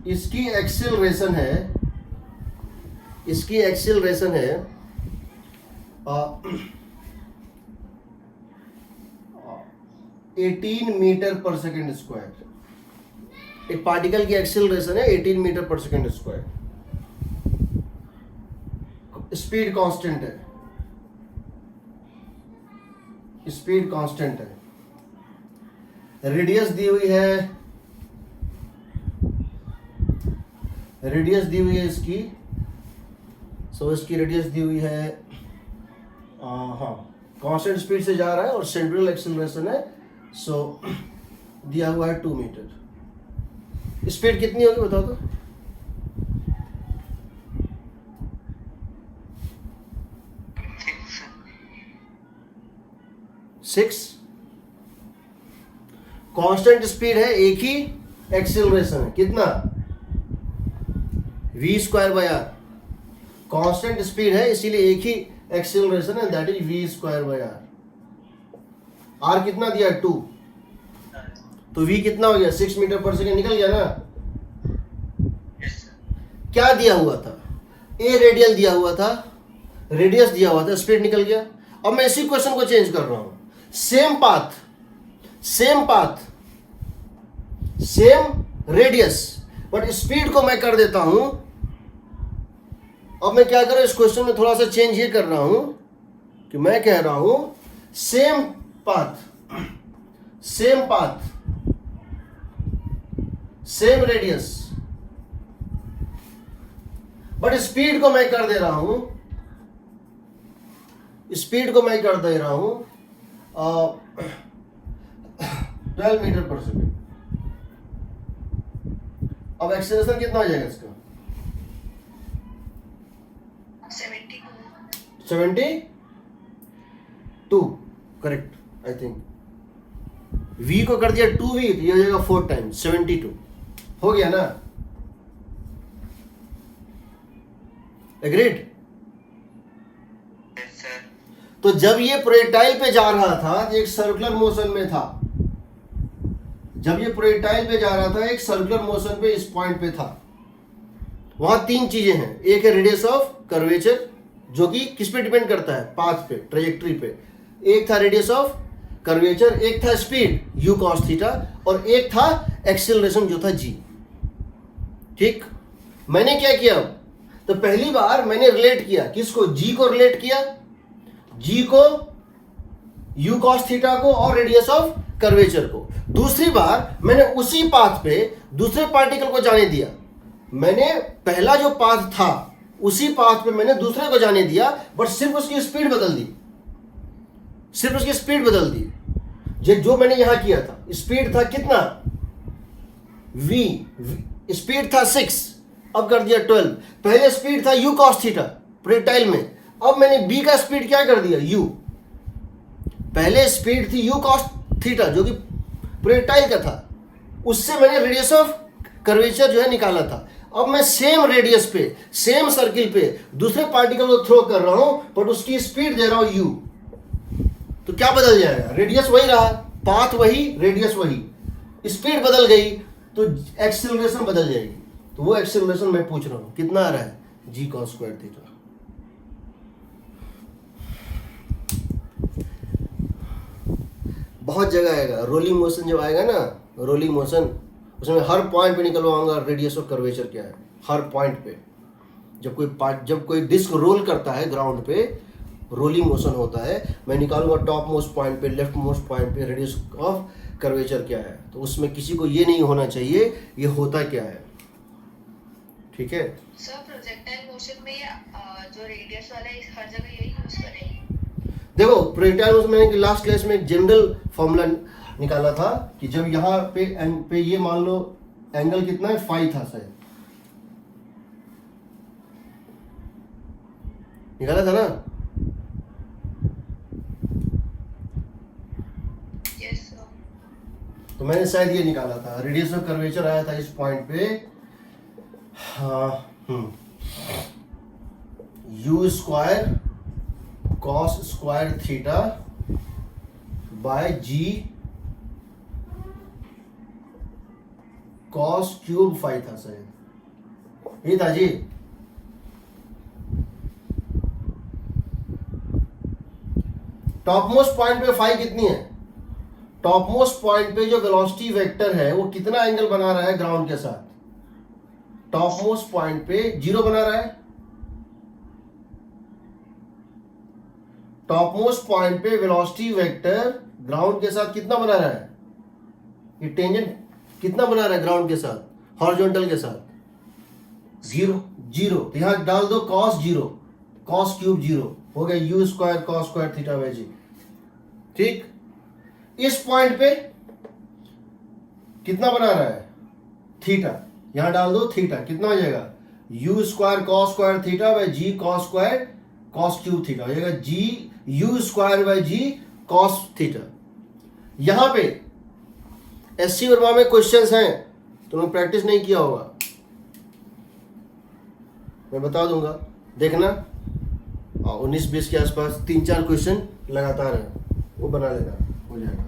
इसकी एक्सेलरेशन है, इसकी एक्सेलरेशन है 18 मीटर पर सेकेंड स्क्वायर। एक पार्टिकल की एक्सेलरेशन है 18 मीटर पर सेकेंड स्क्वायर। स्पीड कांस्टेंट है, स्पीड कांस्टेंट है। रेडियस दी हुई है, रेडियस दी हुई है इसकी, सो इसकी रेडियस दी हुई है, हाँ कांस्टेंट स्पीड से जा रहा है और सेंट्रल एक्सेलरेशन है, सो दिया हुआ है 2 मीटर। स्पीड कितनी होगी बताओ तो? सिक्स। कांस्टेंट स्पीड है, एक ही एक्सेलरेशन है, कितना? v square by r. Constant speed है इसीलिए एक ही एक्सेलरेशन है, that is v square by r. r कितना दिया? 2, तो v कितना हो गया? 6 मीटर पर सेकेंड निकल गया ना? क्या दिया हुआ था? a रेडियल दिया हुआ था, रेडियस दिया हुआ था, स्पीड निकल गया। अब मैं इसी क्वेश्चन को चेंज कर रहा हूं, same path, same path, same radius, but speed को मैं कर देता हूं। अब मैं क्या करूं, इस क्वेश्चन में थोड़ा सा चेंज ये कर रहा हूं कि मैं कह रहा हूं same path, same path, same radius, but speed को मैं कर दे रहा हूं, स्पीड को मैं कर दे रहा हूं 12 मीटर पर सेकेंड। अब एक्सेलरेशन कितना हो जाएगा इसका? 72, करेक्ट आई थिंक। v को कर दिया 2v, तो ये हो जाएगा 4 टाइम्स 72, हो गया ना? एग्रीड? तो जब ये प्रोजेक्टाइल पे जा रहा था तो एक सर्कुलर मोशन में था, जब ये प्रोजेक्टाइल पे जा रहा था एक सर्कुलर मोशन पे इस पॉइंट पे था। वहां 3 चीजें हैं, एक है रेडियस ऑफ कर्वेचर जो कि किस पे डिपेंड करता है? पाथ पे, ट्रेजेक्ट्री पे। एक था रेडियस ऑफ कर्वेचर, एक था स्पीड u cos थीटा, और एक था एक्सेलरेशन जो था g। ठीक, मैंने क्या किया? तो पहली बार मैंने रिलेट किया, किसको? g को रिलेट किया, g को, u cos थीटा को और रेडियस ऑफ कर्वेचर को। दूसरी बार मैंने उसी पाथ पे दूसरे पार्टिकल को जाने दिया। मैंने पहला जो पाथ था उसी पाथ पे मैंने दूसरे को जाने दिया, बट सिर्फ उसकी स्पीड बदल दी, सिर्फ उसकी स्पीड बदल दी। जो मैंने यहां किया था, स्पीड था कितना? v, स्पीड था 6, अब कर दिया 12। पहले स्पीड था u cos थीटा प्रोजेक्टाइल में, अब मैंने b का स्पीड क्या कर दिया? u। पहले स्पीड थी u cos थीटा जो कि प्रोजेक्टाइल का था, उससे मैंने रेडियस ऑफ कर्वेचर जो है निकाला था। अब मैं सेम रेडियस पे, सेम सर्किल पे दूसरे पार्टिकल को थ्रो कर रहा हूं, बट उसकी स्पीड दे रहा हूं u। तो क्या बदल जाएगा? रेडियस वही रहा, पाथ वही, रेडियस वही, स्पीड बदल गई तो एक्सेलरेशन बदल जाएगी। तो वो एक्सेलरेशन मैं पूछ रहा हूं कितना आ रहा है? g cos square theta. बहुत जगह आएगा। रोलिंग मोशन जब आएगा ना, रोलिंग मोशन, उसमें हर पॉइंट पे निकलवाऊंगा रेडियस ऑफ कर्वेचर क्या है, हर पॉइंट पे। जब कोई डिस्क रोल करता है ग्राउंड पे, रोलिंग मोशन होता है, मैं निकालूंगा टॉप मोस्ट पॉइंट पे, लेफ्ट मोस्ट पॉइंट पे रेडियस ऑफ कर्वेचर क्या है। तो उसमें किसी को ये नहीं होना चाहिए ये होता क्या है, ठीक है। सर प्रोजेक्टाइल मोशन में जो रेडियस वाला है हर जगह यही यूज करेंगे? देखो प्रोजेक्टाइल मोशन मैंने लास्ट क्लास में एक जनरल फॉर्मूला निकाला था कि जब यहाँ पे ये मान लो एंगल कितना है, फाई था शायद, निकाला था ना। Yes sir. तो मैंने शायद ये निकाला था, रेडियस ऑफ कर्वेचर आया था इस पॉइंट पे, u square cos square theta by g cos cube phi था शायद, ये था जी। टॉप मोस्ट पॉइंट पे फाई कितनी है, टॉप मोस्ट पॉइंट पे जो वेलोसिटी वेक्टर है वो कितना एंगल बना रहा है ग्राउंड के साथ, टॉप मोस्ट पॉइंट पे 0 बना रहा है, टॉप मोस्ट पॉइंट पे वेलोसिटी वेक्टर ग्राउंड के साथ कितना बना रहा है, ये टेंजेंट कितना बना रहा है ग्राउंड के साथ, हॉरिजॉन्टल के साथ, 0। तो यहां डाल दो cos 0, cos क्यूब 0 हो गया, u square cos square theta by g, ठीक। इस पॉइंट पे कितना बना रहा है, थीटा, यहां डाल दो थीटा, कितना हो जाएगा, u square cos square theta by g cos square cos cube theta हो जाएगा, g u square by g cos theta. यहां पे एससी वर्मा में क्वेश्चंस हैं, तुमने प्रैक्टिस नहीं किया होगा, मैं बता दूंगा, देखना 19-20 के आसपास 3-4 क्वेश्चन लगातार है, वो बना लेना, हो जाएगा।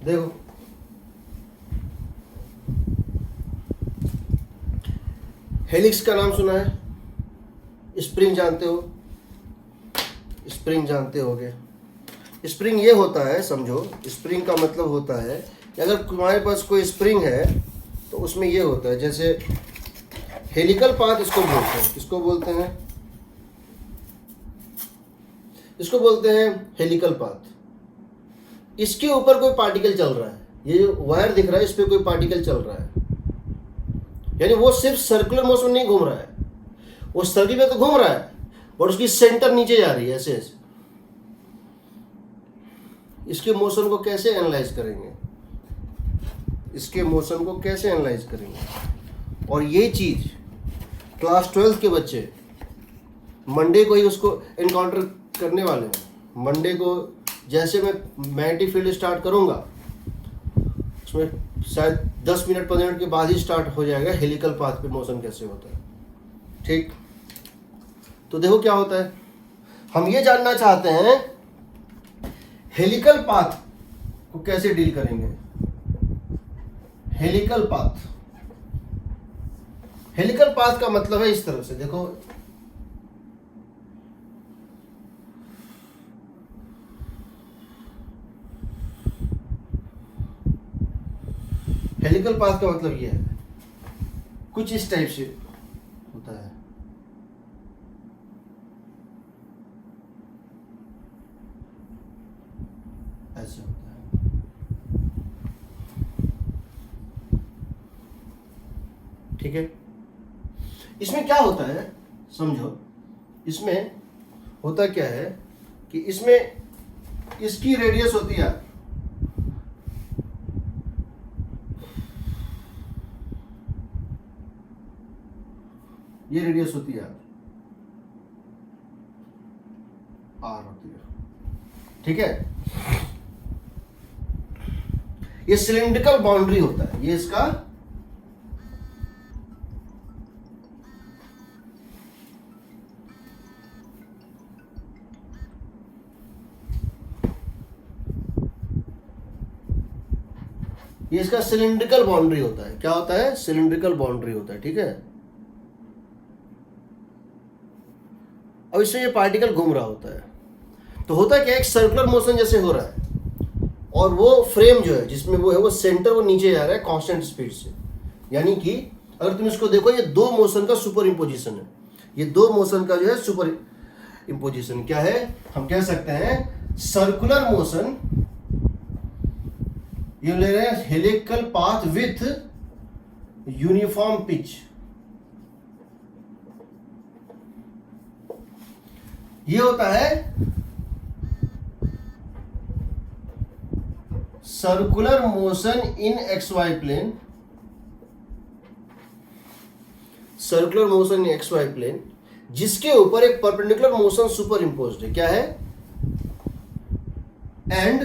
देखो हेलिक्स का नाम सुना है, स्प्रिंग जानते हो, स्प्रिंग जानते होगे। स्प्रिंग ये होता है, समझो स्प्रिंग का मतलब होता है कि अगर तुम्हारे पास कोई स्प्रिंग है तो उसमें ये होता है, जैसे हेलिकल पाथ इसको बोलते हैं, इसको बोलते हैं, इसको बोलते हैं हेलिकल पाथ। इसके ऊपर कोई पार्टिकल चल रहा है, ये जो वायर दिख रहा है इस पे कोई पार्टिकल चल रहा है, यानी वो सिर्फ सर्कुलर मोशन नहीं घूम रहा है, वो सर्किल में तो घूम रहा है और उसकी सेंटर नीचे जा रही है ऐसे ऐसे। इसके मोशन को कैसे एनालाइज करेंगे, इसके मोशन को कैसे एनालाइज करेंगे, और ये चीज क्लास 12 के बच्चे मंडे को ही उसको एनकाउंटर करने वाले हैं। मंडे को जैसे मैं मैग्नेटिक फील्ड स्टार्ट करूंगा, उसमें शायद 10 मिनट 15 मिनट के बाद ही स्टार्ट हो जाएगा हेलिकल पाथ पे मोशन कैसे होता है, ठीक। तो देखो क्या होता है, हम ये जानना चाहते हैं हेलिकल पाथ को कैसे डील करेंगे। हेलिकल पाथ, हेलिकल पाथ का मतलब है इस तरह से, देखो हेलिकल पाथ का मतलब ये है, कुछ इस टाइप से होता है, ऐसे होता है, ठीक है। इसमें क्या होता है समझो, इसमें होता क्या है कि इसमें इसकी रेडियस होती है, ये रेडियस होती है आर होती है, ठीक है। ये सिलिंड्रिकल बाउंड्री होता है, ये इसका ये इसका सिलिंड्रिकल बाउंड्री होता है। क्या होता है? सिलिंड्रिकल बाउंड्री होता है, ठीक है। अब इसमें ये पार्टिकल घूम रहा होता है, तो होता क्या है, एक सर्कुलर मोशन जैसे हो रहा है, और वो फ्रेम जो है जिसमें वो है वो सेंटर वो नीचे जा रहा है कांस्टेंट स्पीड से। यानी कि अगर तुम इसको देखो, ये दो मोशन का सुपर इम्पोजिशन है, ये दो मोशन का जो है सुपर इम्पोजिशन क्या है, हम कह सकते हैं सर्कुलर मोशन। ये ले रहे हैं helical path with uniform pitch. ये होता है circular motion in x y plane, circular motion in x y plane, जिसके ऊपर एक परपेंडिकुलर मोशन सुपर इम्पोज्ड है। क्या है? And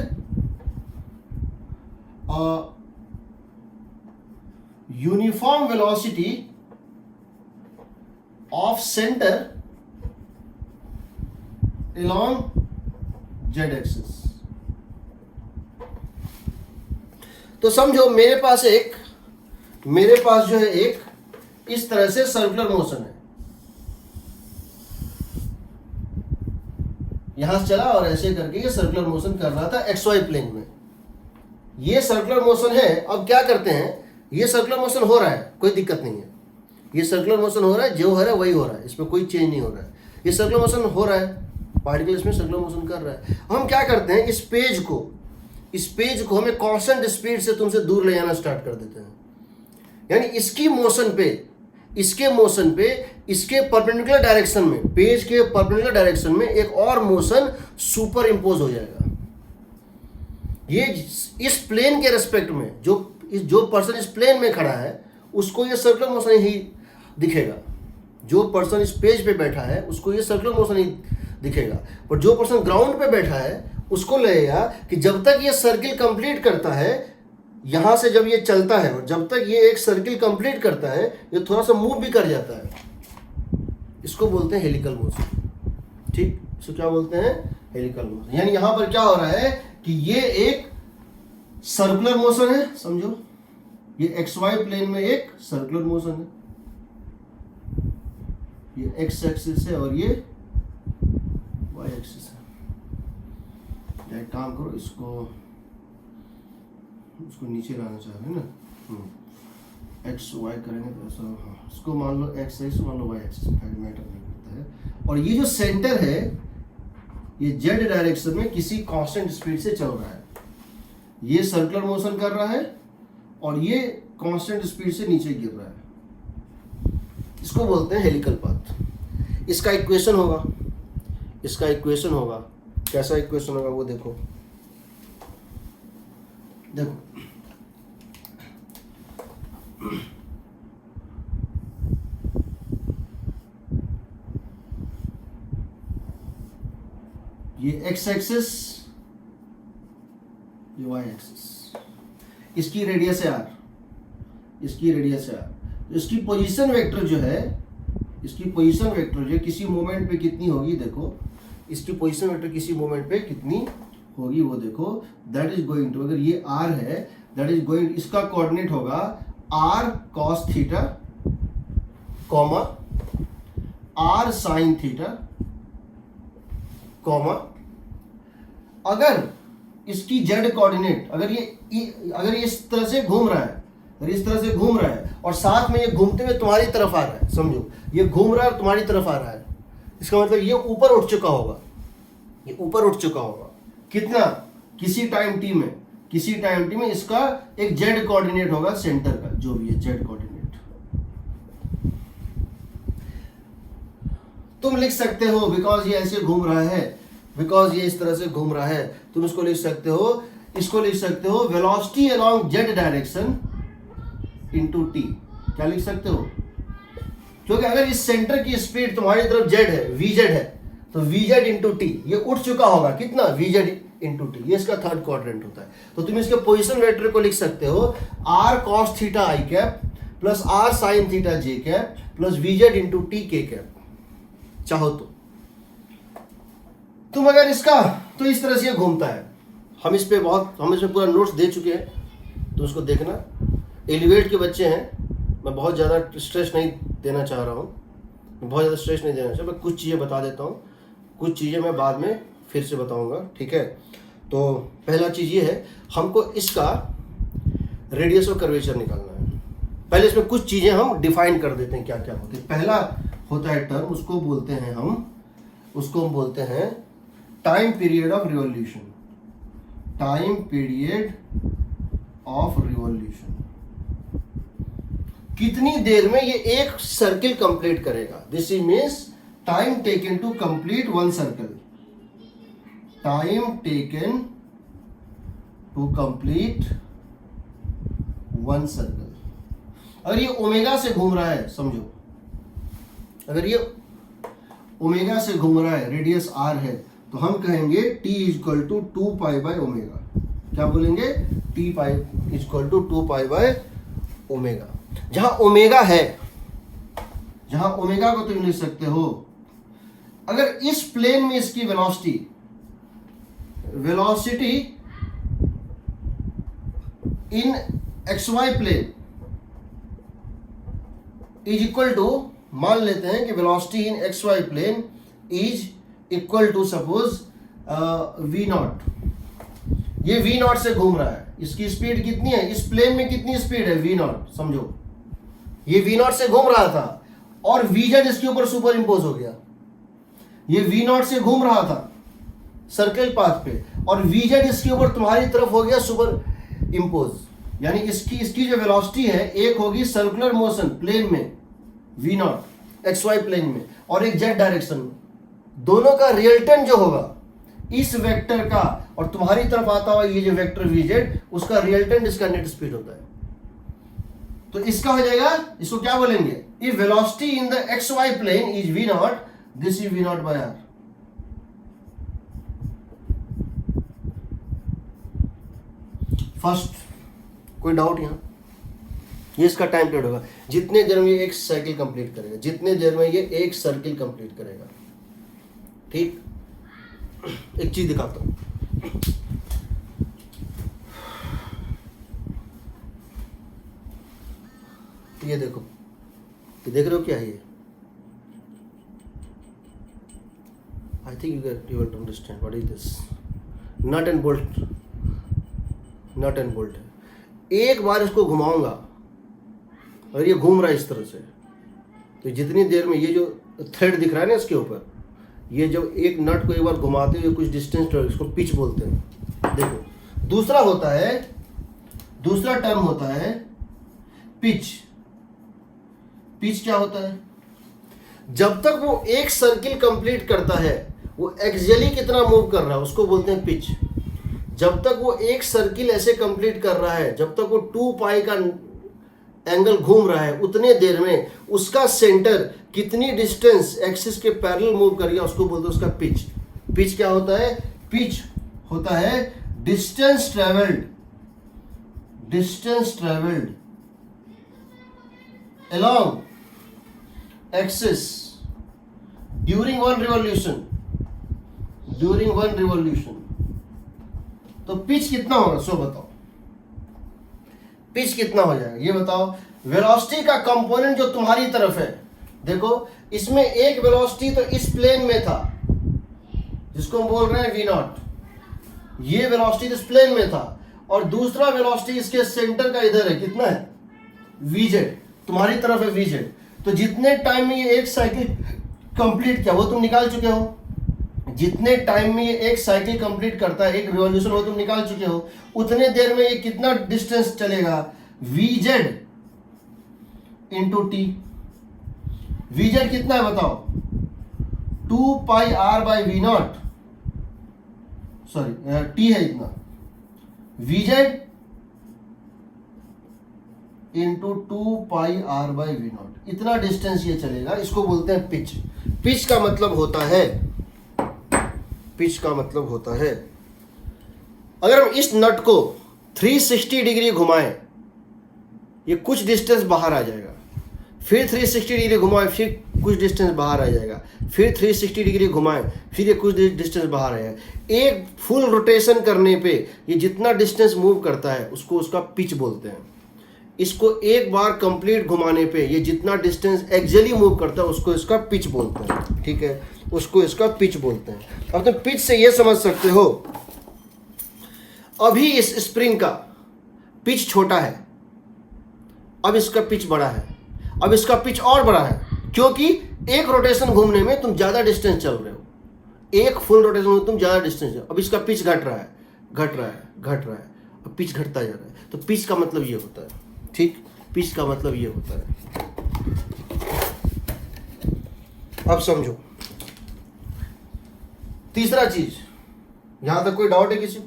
uniform velocity of centre along z axis. तो समझो मेरे पास जो है एक इस तरह से सर्कुलर मोशन है, यहां से चला और ऐसे करके ये सर्कुलर मोशन कर रहा था एक्स वाई प्लेन में। ये सर्कुलर मोशन है। अब क्या करते हैं, ये सर्कुलर मोशन हो रहा है, कोई दिक्कत नहीं है, ये सर्कुलर मोशन हो रहा है, जो हो रहा है वही हो रहा है, इसमें कोई चेंज नहीं हो रहा है। ये सर्कुलर मोशन हो रहा है, पार्टिकल इसमें सर्कुलर मोशन कर रहा है। हम क्या करते हैं, इस पेज को हमें कांस्टेंट स्पीड से तुमसे दूर ले जाना स्टार्ट कर देते हैं। यानी इसके मोशन पे इसके परपेंडिकुलर डायरेक्शन में, पेज के परपेंडिकुलर डायरेक्शन में एक और मोशन सुपर इम्पोज हो जाएगा। ये इस प्लेन के रेस्पेक्ट में जो पर्सन इस प्लेन में खड़ा है उसको ये सर्कुलर मोशन ही दिखेगा। जो पर्सन इस पेज पे बैठा है उसको ये सर्कुलर मोशन ही दिखेगा, पर जो पर्सन ग्राउंड पे बैठा है उसको लगेगा कि जब तक ये सर्किल कंप्लीट करता है, यहां से जब ये चलता है और जब तक ये एक सर्किल कंप्लीट करता है, ये थोड़ा सा मूव भी कर जाता है, इसको बोलते हैं हेलिकल मोशन। ठीक, इसको क्या बोलते हैं? Helical motion. यानी यहां पर क्या हो रहा है कि ये एक सर्कुलर मोशन है, समझो ये एक्स वाई प्लेन में एक सर्कुलर मोशन है, ये एक्स एक्सिस है और ये वाई एक्सिस है। एक काम करो, इसको नीचे लाना चाह रहे हैं ना, एक्स वाई करेंगे तो ऐसा, हाँ इसको मान लो एक्स एक्स, मान लो वाई एक्सिस, मैटर नहीं करता है। और ये जो सेंटर है ये जेड डायरेक्शन में किसी कांस्टेंट स्पीड से चल रहा है, ये सर्कुलर मोशन कर रहा है और ये कांस्टेंट स्पीड से नीचे गिर रहा है, इसको बोलते हैं हेलिकल पाथ। इसका इक्वेशन होगा, कैसा इक्वेशन होगा वो देखो ये एक्स एक्सिस, ये वाई एक्सिस, इसकी रेडियस है आर, इसकी पोजीशन वेक्टर जो है किसी मोमेंट पे कितनी होगी, देखो इसकी पोजीशन वेक्टर किसी मोमेंट पे कितनी होगी वो देखो, दैट इज गोइंग टू, अगर ये आर है दैट इज गोइंग, इसका कोऑर्डिनेट होगा r cos theta comma r sine theta comma, अगर इसकी जेड कोऑर्डिनेट, अगर ये इस तरह से घूम रहा है और साथ में ये घूमते हुए तुम्हारी तरफ आ रहा है, समझो ये घूम रहा है और तुम्हारी तरफ आ रहा है, इसका मतलब ये ऊपर उठ चुका होगा, कितना, किसी टाइम टी में इसका एक जेड कोऑर्डिनेट होगा सेंटर का, जो भी है जेड कोऑर्डिनेट। तुम लिख सकते हो बिकॉज ये ऐसे घूम रहा है, बिकॉज ये इस तरह से घूम रहा है, तुम इसको लिख सकते हो velocity along Z direction into T. क्या लिख सकते हो? क्योंकि अगर इस सेंटर की स्पीड तुम्हारी तरफ जेड है, वी जेड है, तो वी जेड इंटू टी, ये उठ चुका होगा कितना, वी जेड इंटू टी, ये इसका थर्ड क्वाड्रेंट होता है। तो तुम इसके पोजिशन वेक्टर को लिख सकते हो r cos theta i cap plus r sine theta j cap plus v z into t k cap, चाहो तो। तुम अगर इसका, तो इस तरह से ये घूमता है, हम इस पे पूरा नोट्स दे चुके हैं, तो उसको देखना। एलिवेट के बच्चे हैं, मैं बहुत ज़्यादा स्ट्रेस नहीं देना चाह रहा हूँ, मैं कुछ चीज़ें बता देता हूँ, कुछ चीज़ें मैं बाद में फिर से बताऊँगा, ठीक है। तो पहला चीज़ ये है, हमको इसका रेडियस और कर्वेचर निकालना है। पहले इसमें कुछ चीज़ें हम डिफाइन कर देते हैं क्या क्या होती है। पहला होता है टर्म, उसको बोलते हैं time period of revolution. Time period of revolution, कितनी देर में ये एक सर्किल कंप्लीट करेगा। This means time taken to complete one circle. Time taken to complete one circle. अगर ये ओमेगा से घूम रहा है, समझो, अगर ये ओमेगा से घूम रहा है, रेडियस आर है, तो हम कहेंगे t इक्वल टू 2π/ओमेगा। क्या बोलेंगे? t इक्वल टू 2π/ओमेगा। जहां ओमेगा है, जहां ओमेगा को तुम लिख सकते हो, अगर इस प्लेन में इसकी velocity in xy plane is equal to, मान लेते हैं कि velocity in xy plane is equal to suppose v0। ये v0 से घूम रहा है, इसकी स्पीड कितनी है, इस प्लेन में कितनी स्पीड है, v0। समझो, ये v0 से घूम रहा था और vz इसके ऊपर सुपर इंपोज हो गया। ये v0 से घूम रहा था सर्कल पाथ पे और vz इसके ऊपर तुम्हारी तरफ हो गया सुपर इंपोज। यानी इसकी जो वेलोसिटी है, एक होगी सर्कुलर मोशन प्लेन में v0 xy प्लेन में, और एक z डायरेक्शन में। दोनों का रिजल्टेंट जो होगा इस वेक्टर का और तुम्हारी तरफ आता हुआ ये जो वेक्टर vz, उसका रिजल्टेंट इसका नेट स्पीड होता है। तो इसका हो जाएगा, इसको क्या बोलेंगे, if velocity in the xy plane is v0, this is v0/r। First, कोई डाउट यहां? ये इसका टाइम पीरियड होगा, जितने देर में ये एक साइकिल कंप्लीट करेगा, जितने देर में ये एक सर्किल कंप्लीट करेगा। ठीक, एक चीज दिखाता हूं। ये देखो, ये देख रहे हो क्या है ये? I think you will understand what is this. Nut and bolt, nut and bolt है। एक बार इसको घुमाऊंगा और ये घूम रहा है इस तरह से, तो जितनी देर में ये जो थ्रेड दिख रहा है ना इसके ऊपर, ये जब एक नट को एक बार घुमाते हुए कुछ डिस्टेंस, इसको पिच बोलते हैं। देखो, दूसरा टर्म होता है पिच। पिच क्या होता है? जब तक वो एक सर्किल कंप्लीट करता है, वो एक्सियली कितना मूव कर रहा है, उसको बोलते हैं पिच। जब तक वो एक सर्किल ऐसे कंप्लीट कर रहा है, जब तक वो 2π का एंगल घूम रहा है, उतने देर में उसका सेंटर कितनी डिस्टेंस एक्सिस के पैरेलल मूव कर गया, उसको बोलते हैं उसका पिच। पिच क्या होता है? पिच होता है distance travelled along axis during one revolution। तो पिच कितना होगा, सो बताओ, पिच कितना हो जाएगा ये बताओ। वेलोसिटी का कंपोनेंट जो तुम्हारी तरफ है, देखो इसमें एक वेलोसिटी तो इस प्लेन में था जिसको हम बोल रहे हैं v0, ये वेलोसिटी इस प्लेन में था, और दूसरा वेलोसिटी इसके सेंटर का इधर है, कितना है, vz, तुम्हारी तरफ है vz। तो जितने टाइम में ये एक साइकिल कंप्लीट किया वो तुम निकाल चुके हो। जितने टाइम में ये एक साइकिल कंप्लीट करता है, एक रिवॉल्यूशन, वो तुम निकाल चुके हो। उतने देर में ये कितना डिस्टेंस चलेगा, vz इंटू टी। vz कितना है बताओ, 2πr/v0, सॉरी t है इतना, vz इंटू 2πr/v0, इतना डिस्टेंस ये चलेगा। इसको बोलते हैं पिच। पिच का मतलब होता है अगर हम इस नट को 360 डिग्री घुमाएं, ये कुछ डिस्टेंस बाहर आ जाएगा, फिर 360 डिग्री घुमाएं, फिर कुछ डिस्टेंस बाहर आ जाएगा, फिर 360 डिग्री घुमाएं, फिर ये कुछ डिस्टेंस बाहर आएगा। एक फुल रोटेशन करने पे ये जितना डिस्टेंस मूव करता है उसको उसका पिच बोलते हैं। इसको एक बार कंप्लीट घुमाने पे ये जितना डिस्टेंस एक्चुअली मूव करता है उसको इसका पिच बोलते हैं, ठीक है, उसको इसका पिच बोलते हैं। अब तुम पिच से ये समझ सकते हो, अभी इस स्प्रिंग का पिच छोटा है, अब इसका पिच बड़ा है, अब इसका पिच और बड़ा है, क्योंकि एक रोटेशन घूमने में तुम ज्यादा डिस्टेंस चल रहे हो, एक फुल रोटेशन में तुम ज्यादा डिस्टेंस। अब इसका पिच घट रहा है, घट रहा है, घट रहा है, अब पिच घटता जा रहा है। तो पिच का मतलब ये होता है, ठीक, पिच का मतलब ये होता है। अब समझो तीसरा चीज, यहां तक कोई डाउट है किसी?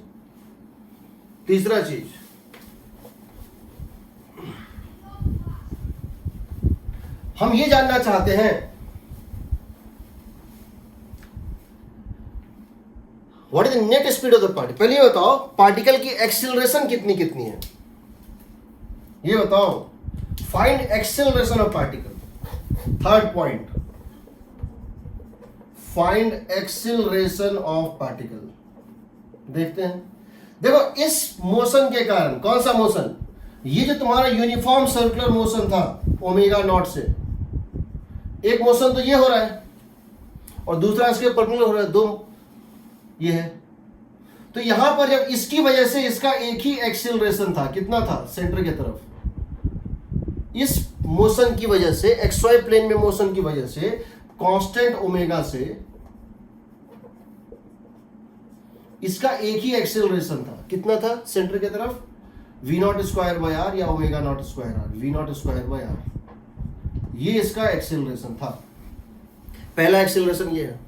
तीसरा चीज, हम ये जानना चाहते हैं what is the net speed of the particle. पहले ये बताओ पार्टिकल की एक्सीलरेशन कितनी कितनी है, ये बताओ। Find acceleration of particle. Third point, find acceleration of particle. देखते हैं, देखो इस मोशन के कारण, कौन सा मोशन, ये जो तुम्हारा यूनिफॉर्म सर्कुलर मोशन था ओमेगा नॉट से, एक मोशन तो ये हो रहा है और दूसरा इसके परपेंडिकुलर हो रहा है, दो ये है। तो यहां पर जब इसकी वजह से इसका एक ही एक्सीलरेशन था, कितना था, सेंटर की तरफ, इस मोशन की वजह से, एक्सवाई प्लेन में मोशन की वजह से कांस्टेंट ओमेगा से इसका एक ही एक्सीलरेशन था, कितना था, सेंटर की तरफ, v not square by r या omega not square r, v not square by r, ये इसका एक्सीलरेशन था। पहला एक्सीलरेशन ये है,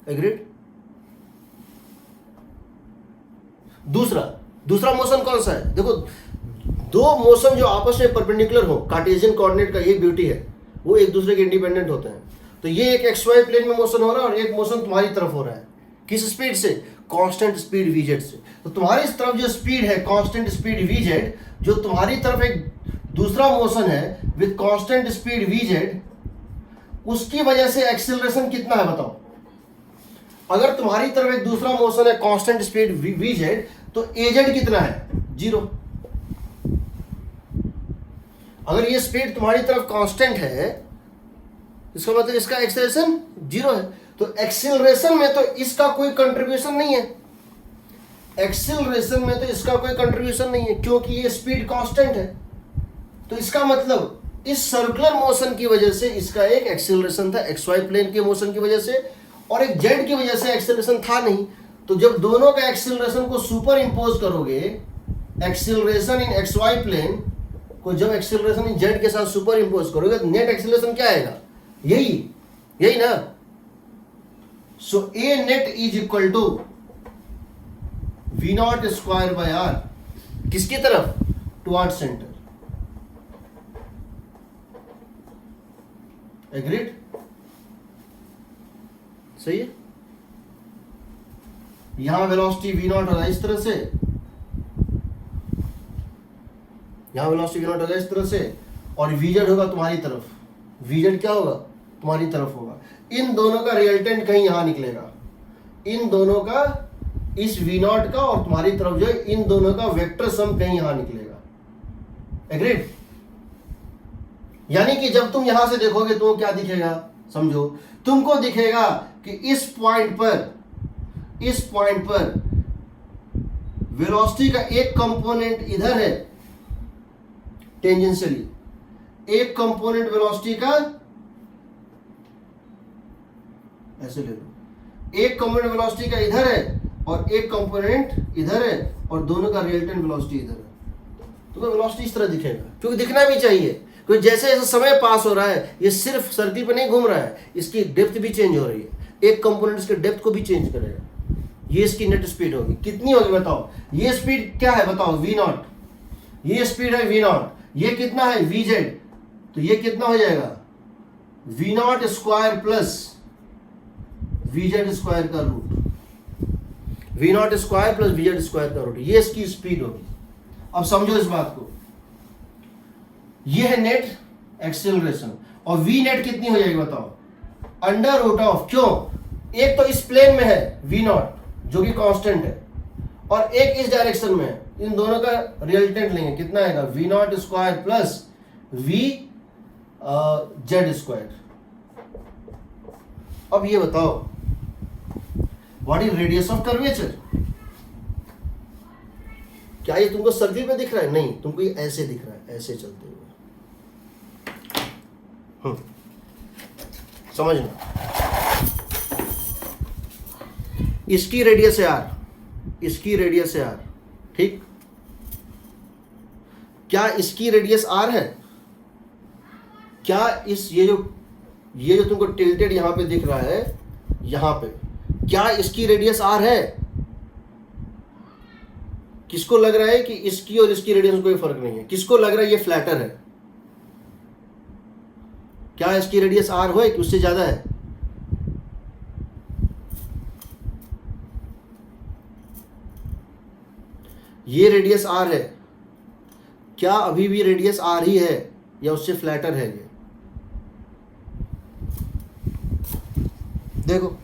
एग्रीड। दूसरा मोशन कौन सा है, देखो दो मोशन जो आपस में परपेंडिकुलर हो, कार्टेशियन कोऑर्डिनेट का ये ब्यूटी है, वो एक दूसरे के इंडिपेंडेंट होते हैं। तो ये एक एक्स वाई प्लेन में मोशन हो रहा है और एक मोशन तुम्हारी तरफ हो रहा है, किस स्पीड से, कांस्टेंट स्पीड वीजेड से। तो तुम्हारी इस तरफ जो स्पीड है कांस्टेंट स्पीड वीजेड, जो तुम्हारी तरफ एक दूसरा मोशन है विद कांस्टेंट स्पीड वीजेड, उसकी वजह से एक्सीलरेशन कितना है बताओ। अगर तुम्हारी तरफ एक दूसरा मोशन है कांस्टेंट स्पीड वीजेड, तो एजेड कितना है, 0। अगर ये स्पीड तुम्हारी तरफ कांस्टेंट है, इसका मतलब इसका एक्सीलरेशन 0 है। तो एक्सीलरेशन में तो इसका कोई कंट्रीब्यूशन नहीं है, एक्सीलरेशन में तो इसका कोई कंट्रीब्यूशन नहीं है, क्योंकि ये स्पीड कांस्टेंट है। तो इसका मतलब इस सर्कुलर मोशन की वजह से इसका एक एक्सीलरेशन था, एक्स वाई प्लेन के मोशन की वजह से, और एक जेड की वजह से एक्सीलरेशन था नहीं। तो जब दोनों का एक्सीलरेशन को सुपर इंपोज करोगे, acceleration in x y plane को जब एक्सीलरेशन इन जेड के साथ सुपर इंपोज करोगे, तो नेट एक्सीलरेशन क्या आएगा, यही ना। So a net is equal to v not square by r, किसकी तरफ, टुवर्ड सेंटर, एग्रीड, सही है। यहां वेलोसिटी वी नॉट होगा इस तरह से, यहां वेलोसिटी वी नॉट होगा इस तरह से, और वीजेड होगा तुम्हारी तरफ, वीजेड क्या होगा, तुम्हारी तरफ होगा। इन दोनों का रिजल्टेंट कहीं यहां निकलेगा, इन दोनों का, इस वी नॉट का और तुम्हारी तरफ जो है, इन दोनों का वेक्टर सम कहीं यहां निकलेगा, एग्रीड। यानी कि जब तुम यहां से देखोगे तो क्या दिखेगा, समझो, तुमको दिखेगा कि इस पॉइंट पर वेलोसिटी का एक कंपोनेंट इधर है टेंजेंशियली, एक कंपोनेंट वेलोसिटी का, ऐसे ले लो, एक कंपोनेंट वेलोसिटी का इधर है और एक कंपोनेंट इधर है, और दोनों का रिजल्टेंट वेलोसिटी इधर है। तो वेलोसिटी इस तरह दिखेगा, क्योंकि दिखना भी चाहिए, क्योंकि जैसे जैसे समय पास हो रहा है, ये सिर्फ सर्किल पे नहीं घूम रहा है, इसकी डेप्थ भी चेंज हो रही है, एक कंपोनेंट इसके डेप्थ को भी चेंज करेगा। ये इसकी नेट स्पीड होगी, कितनी होगी बताओ, ये स्पीड क्या है बताओ, वी नॉट, ये स्पीड है वी नॉट, ये कितना है वी जेड, तो ये कितना हो जाएगा, v not square plus v z square का root, v not square plus v z square का रूट, ये इसकी स्पीड होगी। अब समझो इस बात को, ये है नेट एक्सेलरेशन। और वी नेट कितनी हो जाएगी बताओ, अंडर रूट ऑफ, क्यों, एक तो इस प्लेन में है वी नॉट जो कि कांस्टेंट है, और एक इस डायरेक्शन में है, इन दोनों का रिजल्टेंट लेंगे, कितना आएगा, v not square plus v z square. अब ये बताओ what is radius of curvature. क्या ये तुमको सर्किल पे दिख रहा है, नहीं, तुमको ये ऐसे दिख रहा है, ऐसे चलते हुए। समझना, इसकी रेडियस है आर, इसकी रेडियस है आर, ठीक, क्या इसकी रेडियस आर है, क्या इस ये जो तुमको टिल्टेड यहां पे दिख रहा है, यहां पे, क्या इसकी रेडियस आर है। किसको लग रहा है कि इसकी और इसकी रेडियस में कोई फर्क नहीं है, किसको लग रहा है ये फ्लैटर है, क्या इसकी रेडियस आर हो कि उससे ज्यादा है, ये रेडियस आर है, क्या अभी भी रेडियस आर ही है या उससे फ्लैटर है ये, देखो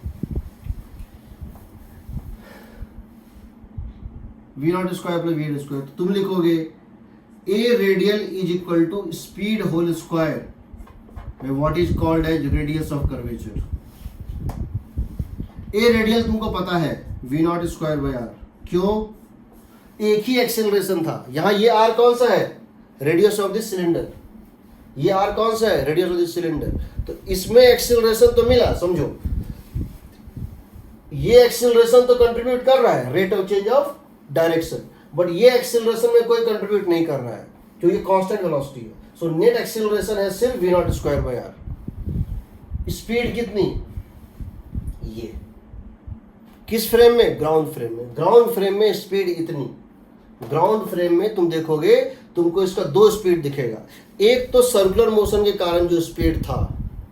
v not square plus v z square, तो तुम लिखोगे a radial is equal to speed whole square में what is called as radius of curvature. A radial तुमको पता है v not square by r, क्यों, एक ही एक्सेलरेशन था, यहां ये आर कौन सा है, रेडियस ऑफ दिस सिलेंडर, ये आर कौन सा है, रेडियस ऑफ दिस सिलेंडर, तो इसमें एक्सेलरेशन तो मिला, समझो ये एक्सेलरेशन तो कंट्रीब्यूट कर रहा है, rate of change of direction, but ये एक्सेलरेशन में कोई कंट्रीब्यूट नहीं कर रहा है क्योंकि कांस्टेंट वेलोसिटी है। सो नेट एक्सेलरेशन है सिर्फ v not square by r. Speed कितनी, ये किस फ्रेम में, ग्राउंड फ्रेम में, ग्राउंड फ्रेम में स्पीड इतनी, ग्राउंड फ्रेम में तुम देखोगे तुमको इसका दो स्पीड दिखेगा, एक तो सर्कुलर मोशन के कारण जो स्पीड था,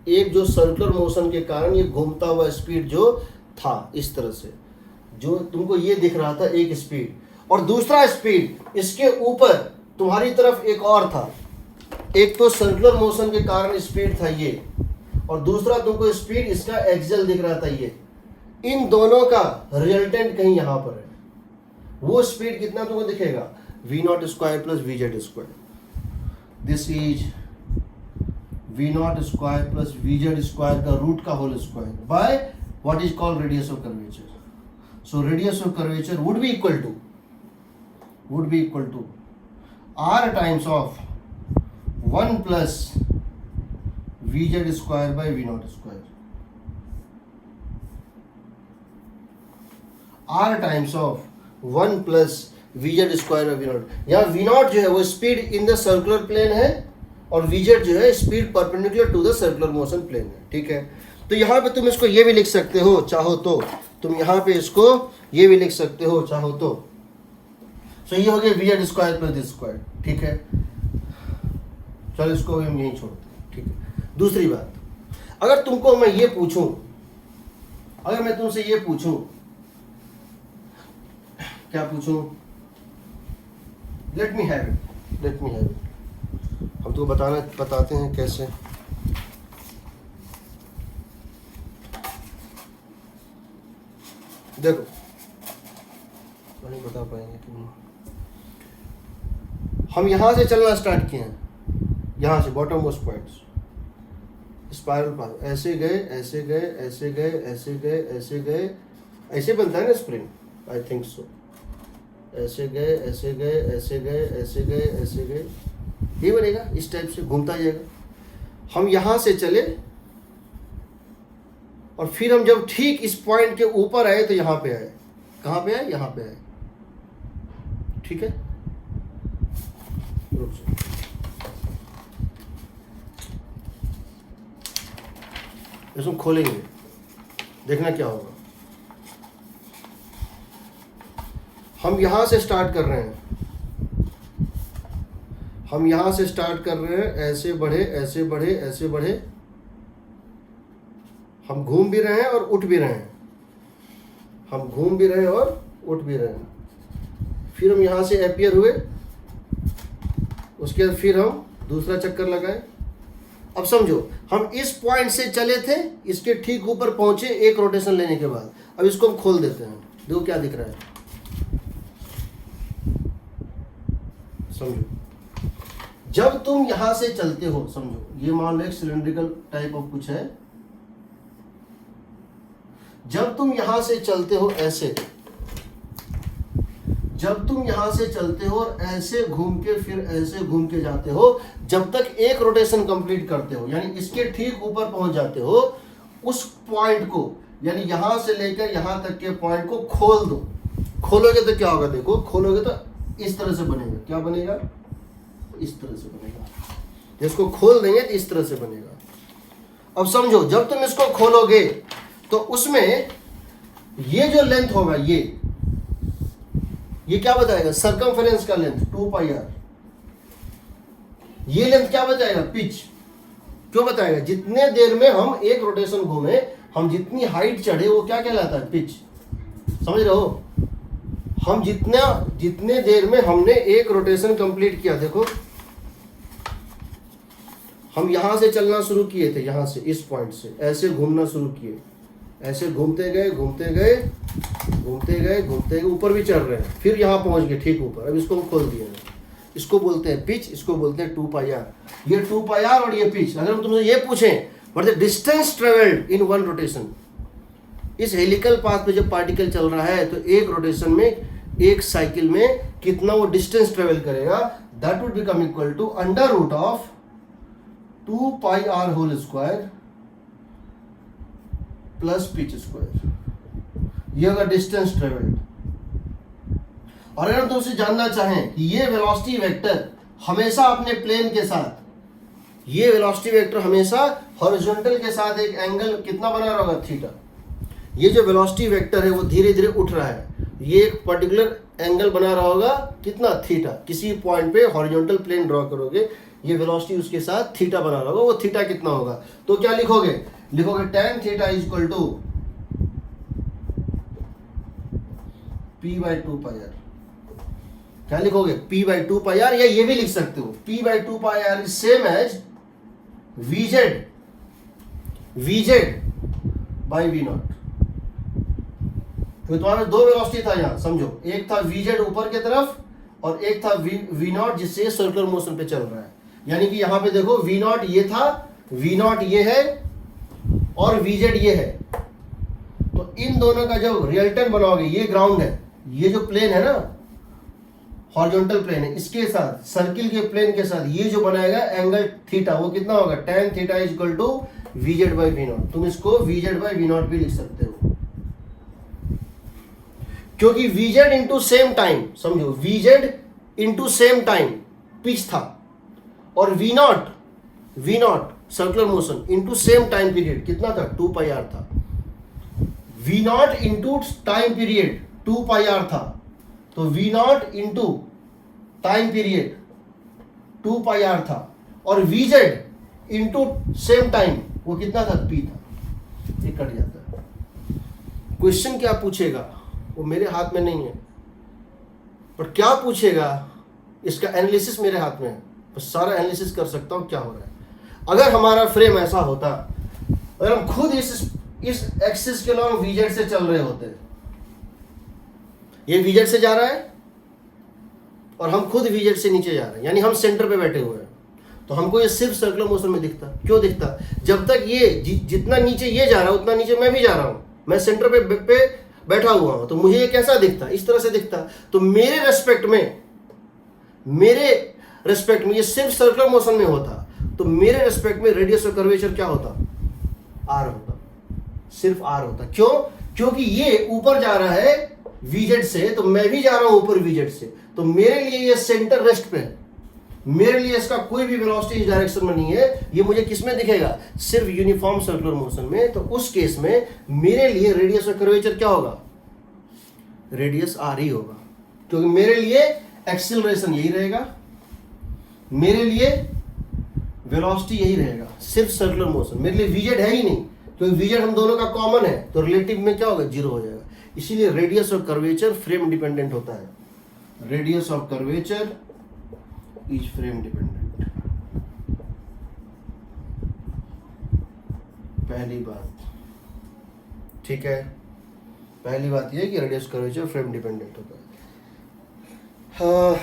एक जो सर्कुलर मोशन के कारण ये घूमता हुआ स्पीड जो था इस तरह से, जो तुमको ये दिख रहा था एक स्पीड, और दूसरा स्पीड इसके ऊपर तुम्हारी तरफ एक और था, एक तो सर्कुलर मोशन के कारण स्पीड था ये, और दूसरा तुमको स्पीड इसका एक्सियल दिख रहा था ये, इन दोनों का रिजल्टेंट कहीं यहां पर है, वो स्पीड कितना तुमको दिखेगा, v not square plus v z square, this is v not square plus v z square का रूट का whole square by what is called radius of curvature. So radius of curvature would be equal to r times of 1 plus vz square by v naught square, r times of 1 plus vz square by v naught। यहाँ v naught जो है वो speed in the circular plane है और vz जो है speed perpendicular to the circular motion plane है, ठीक है। तो यहाँ पे तुम इसको ये भी लिख सकते हो चाहो तो, तुम यहाँ पे इसको ये भी लिख सकते हो चाहो तो। सो ये हो गया we z square plus this square, ठीक है, चलो इसको भी हम यहीं छोड़ते हैं, ठीक है। दूसरी बात, अगर तुमको मैं ये पूछूं, अगर मैं तुमसे ये पूछूं, क्या पूछूं, लेट मी हैव इट, हम तुमको बताते हैं कैसे। देखो नहीं बता पाएंगे कि हम यहां से चलना स्टार्ट किए हैं, यहां से bottom most points, spiral path, ऐसे गए ऐसे गए ऐसे गए ऐसे गए ऐसे गए, ऐसे बनता है ना स्प्रिंग, आई थिंक सो, ऐसे गए ऐसे गए ऐसे गए ऐसे गए ऐसे गए, ये बनेगा, इस टाइप से घूमता जाएगा। हम यहां से चले और फिर हम जब ठीक इस पॉइंट के ऊपर आए तो यहां पे आए, कहां पे आए, यहां पे आए, ठीक है। इसको खोलेंगे, देखना क्या होगा। हम यहां से स्टार्ट कर रहे हैं, हम यहां से स्टार्ट कर रहे हैं, ऐसे बढ़े ऐसे बढ़े ऐसे बढ़े, हम घूम भी रहे हैं और उठ भी रहे हैं, हम घूम भी रहे हैं और उठ भी रहे हैं। फिर हम यहाँ से अपीयर हुए, उसके बाद फिर हम दूसरा चक्कर लगाए, अब समझो, हम इस पॉइंट से चले थे, इसके ठीक ऊपर पहुंचे एक रोटेशन लेने के बाद। अब इसको हम खोल देते हैं, देखो क्या दिख रहा है, समझो। जब तुम यहां से चलते हो, समझो ये मान लो एक सिलेंड्रिकल टाइप ऑफ कुछ है, जब तुम यहां से चलते हो ऐसे, जब तुम यहां से चलते हो और ऐसे घूम के फिर ऐसे घूम के जाते हो, जब तक एक रोटेशन कंप्लीट करते हो, यानी इसके ठीक ऊपर पहुंच जाते हो, उस पॉइंट को, यानी यहां से लेकर यहां तक के पॉइंट को खोल दो। खोलोगे तो क्या होगा, देखो खोलोगे तो इस तरह से बनेगा। क्या बनेगा, इस तरह से बनेगा। इसको खोल देंगे तो इस तरह से बनेगा। अब समझो, जब तुम इसको खोलोगे तो उसमें ये जो लेंथ होगा, ये क्या बताएगा, सर्कमफेरेंस का लेंथ 2πr। ये लेंथ क्या बताएगा, पिच। क्यों बताएगा, जितने देर में हम एक रोटेशन घूमे, हम जितनी हाइट चढ़े, वो क्या कहलाता है, पिच। समझ रहे हो, हम जितने देर में हमने एक रोटेशन कंप्लीट किया, देखो हम यहां से चलना शुरू किए थे, यहां से इस पॉइंट से ऐसे घूमना शुरू किए, ऐसे घूमते गए घूमते गए घूमते गए घूमते गए, ऊपर भी चढ़ रहे हैं, फिर यहाँ पहुंच गए ठीक ऊपर। अब इसको हम खोल दिए, इसको बोलते हैं पिच, इसको बोलते हैं 2πr। ये 2πr और ये पिच। अगर हम तुमसे ये पूछें what the distance travelled in one rotation, इस हेलिकल पाथ पे जब पार्टिकल चल रहा है तो एक रोटेशन में, एक साइकिल में कितना वो डिस्टेंस ट्रेवल करेगा, that would become equal to under root of 2πr whole square plus pitch square. ये होगा डिस्टेंस ट्रेवल्ड। और अगर तुमसे जानना चाहें कि ये वेलोसिटी वेक्टर हमेशा अपने प्लेन के साथ, ये वेलोसिटी वेक्टर हमेशा हॉरिजॉन्टल के साथ एक एंगल कितना बना रहा होगा, थीटा। ये जो वेलोसिटी वेक्टर है वो धीरे धीरे उठ रहा है, ये एक पर्टिकुलर एंगल बना रहा होगा, कितना, थीटा। किसी पॉइंट पे हॉरिजॉन्टल प्लेन ड्रॉ करोगे, ये वेलोसिटी उसके साथ थीटा बना रहा होगा, वो थीटा कितना होगा, तो क्या लिखोगे, लिखोगे tan theta is equal to p/2πr। क्या लिखोगे, p/2πr, या ये भी लिख सकते हो p/2πr is same as vz by v0। तो तुम्हारा दो वेलोसिटी था यहां, समझो, एक था vz ऊपर की तरफ और एक था v0 जिससे सर्कुलर मोशन पे चल रहा है। यानी कि यहां पे देखो v0 ये था, v0 ये है और vz ये है। तो इन दोनों का जब रिजल्टेंट बनाओगे, ये ग्राउंड है, ये जो प्लेन है ना, हॉरिजॉन्टल प्लेन है, इसके साथ सर्किल के प्लेन के साथ ये जो बनाएगा एंगल थीटा, वो कितना होगा, tan theta is equal to vz by v0। तुम इसको vz by v0 भी लिख सकते हो, क्योंकि vz इंटू सेम टाइम, समझो vz into same time pitch था, और v0 circular motion into same time period कितना था, 2πr था। v0 into time period 2πr था, तो v0 into time period 2πr था, और vz इंटू सेम टाइम वो कितना था, p था। ये कट जाता है। क्वेश्चन क्या पूछेगा वो मेरे हाथ में नहीं है, पर क्या पूछेगा इसका एनालिसिस मेरे हाथ में है, बस सारा एनालिसिस कर सकता हूं क्या हो रहा है। अगर हमारा फ्रेम ऐसा होता, अगर हम खुद इस एक्सिस के लॉन्ग vz से चल रहे होते, ये vz से जा रहा है और हम खुद vz से नीचे जा रहे हैं, यानी हम सेंटर पे बैठे हुए हैं, तो हमको ये सिर्फ सर्कुलर मोशन में दिखता। क्यों दिखता, जब तक ये जितना नीचे ये जा रहा है उतना नीचे मैं भी जा रहा हूं, मैं सेंटर पे बैठा हुआ हूं, तो मुझे ये कैसा दिखता, इस तरह से दिखता। तो मेरे रेस्पेक्ट में ये सिर्फ सर्कुलर मोशन में होता, तो मेरे रेस्पेक्ट में रेडियस और कर्वेचर क्या होता, r होता, सिर्फ r होता। क्यों, क्योंकि ये ऊपर जा रहा है vz से, तो मैं भी जा रहा हूं ऊपर vz से, तो मेरे लिए ये सेंटर रेस्ट पे है, मेरे लिए इसका कोई भी वेलोसिटी इस डायरेक्शन में नहीं है। ये मुझे किस में दिखेगा, सिर्फ यूनिफॉर्म सर्कुलर मोशन में। तो उस केस में मेरे लिए रेडियस और कर्वेचर क्या होगा, रेडियस r ही होगा, क्योंकि मेरे लिए एक्सीलरेशन यही रहेगा, मेरे लिए वेलोसिटी यही रहेगा, सिर्फ सर्कुलर मोशन। मेरे लिए vz है ही नहीं, क्योंकि vz हम दोनों का कॉमन है, तो रिलेटिव में क्या होगा, 0 हो जाएगा। इसीलिए radius of curvature frame dependent होता है, radius of curvature is frame dependent. पहली बात, ठीक है, पहली बात ये है कि रेडियस कर्वेचर फ्रेम डिपेंडेंट होता है। हाँ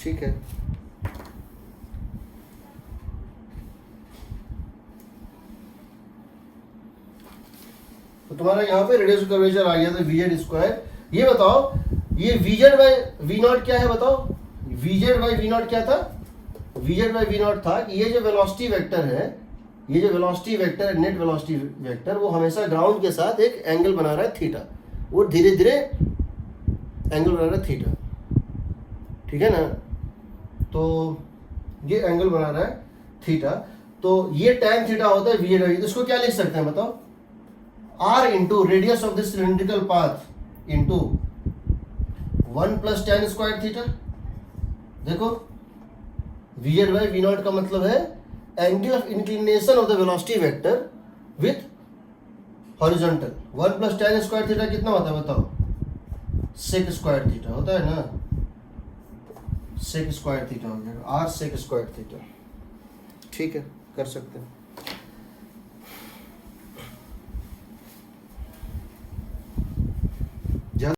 ठीक है, तो तुम्हारा यहाँ पे रेडियस कर्वेचर आ गया था वीजेड स्क्वायर। ये बताओ ये वीजेड बाय वी नॉट क्या है, बताओ वीजेड बाय वी नॉट क्या था? वीजेड बाय वी नॉट था कि ये जो वेलोसिटी वेक्टर है, ये जो वेलोसिटी वेक्टर है, नेट वेलोसिटी वेक्टर, वो हमेशा ग्राउंड के साथ एक एंगल बना रहा है थीटा, वो धीरे धीरे एंगल बना रहा है थीटा, ठीक है ना। तो ये एंगल बना रहा है थीटा, तो ये tan थीटा होता है वीजेड बाय। तो इसको क्या लिख सकते हैं बताओ? r into radius of this cylindrical path into 1 plus tan square theta. देखो वीजेड बाय वी नॉट का मतलब है angle of inclination of the velocity vector with horizontal. 1 plus tan square theta कितना होता है बताओ? सेक स्क्वायर थीटा होता है ना, सेक स्क्वायर थीटा हो जाएगा, r सेक स्क्वायर थीटा, ठीक है, कर सकते हैं।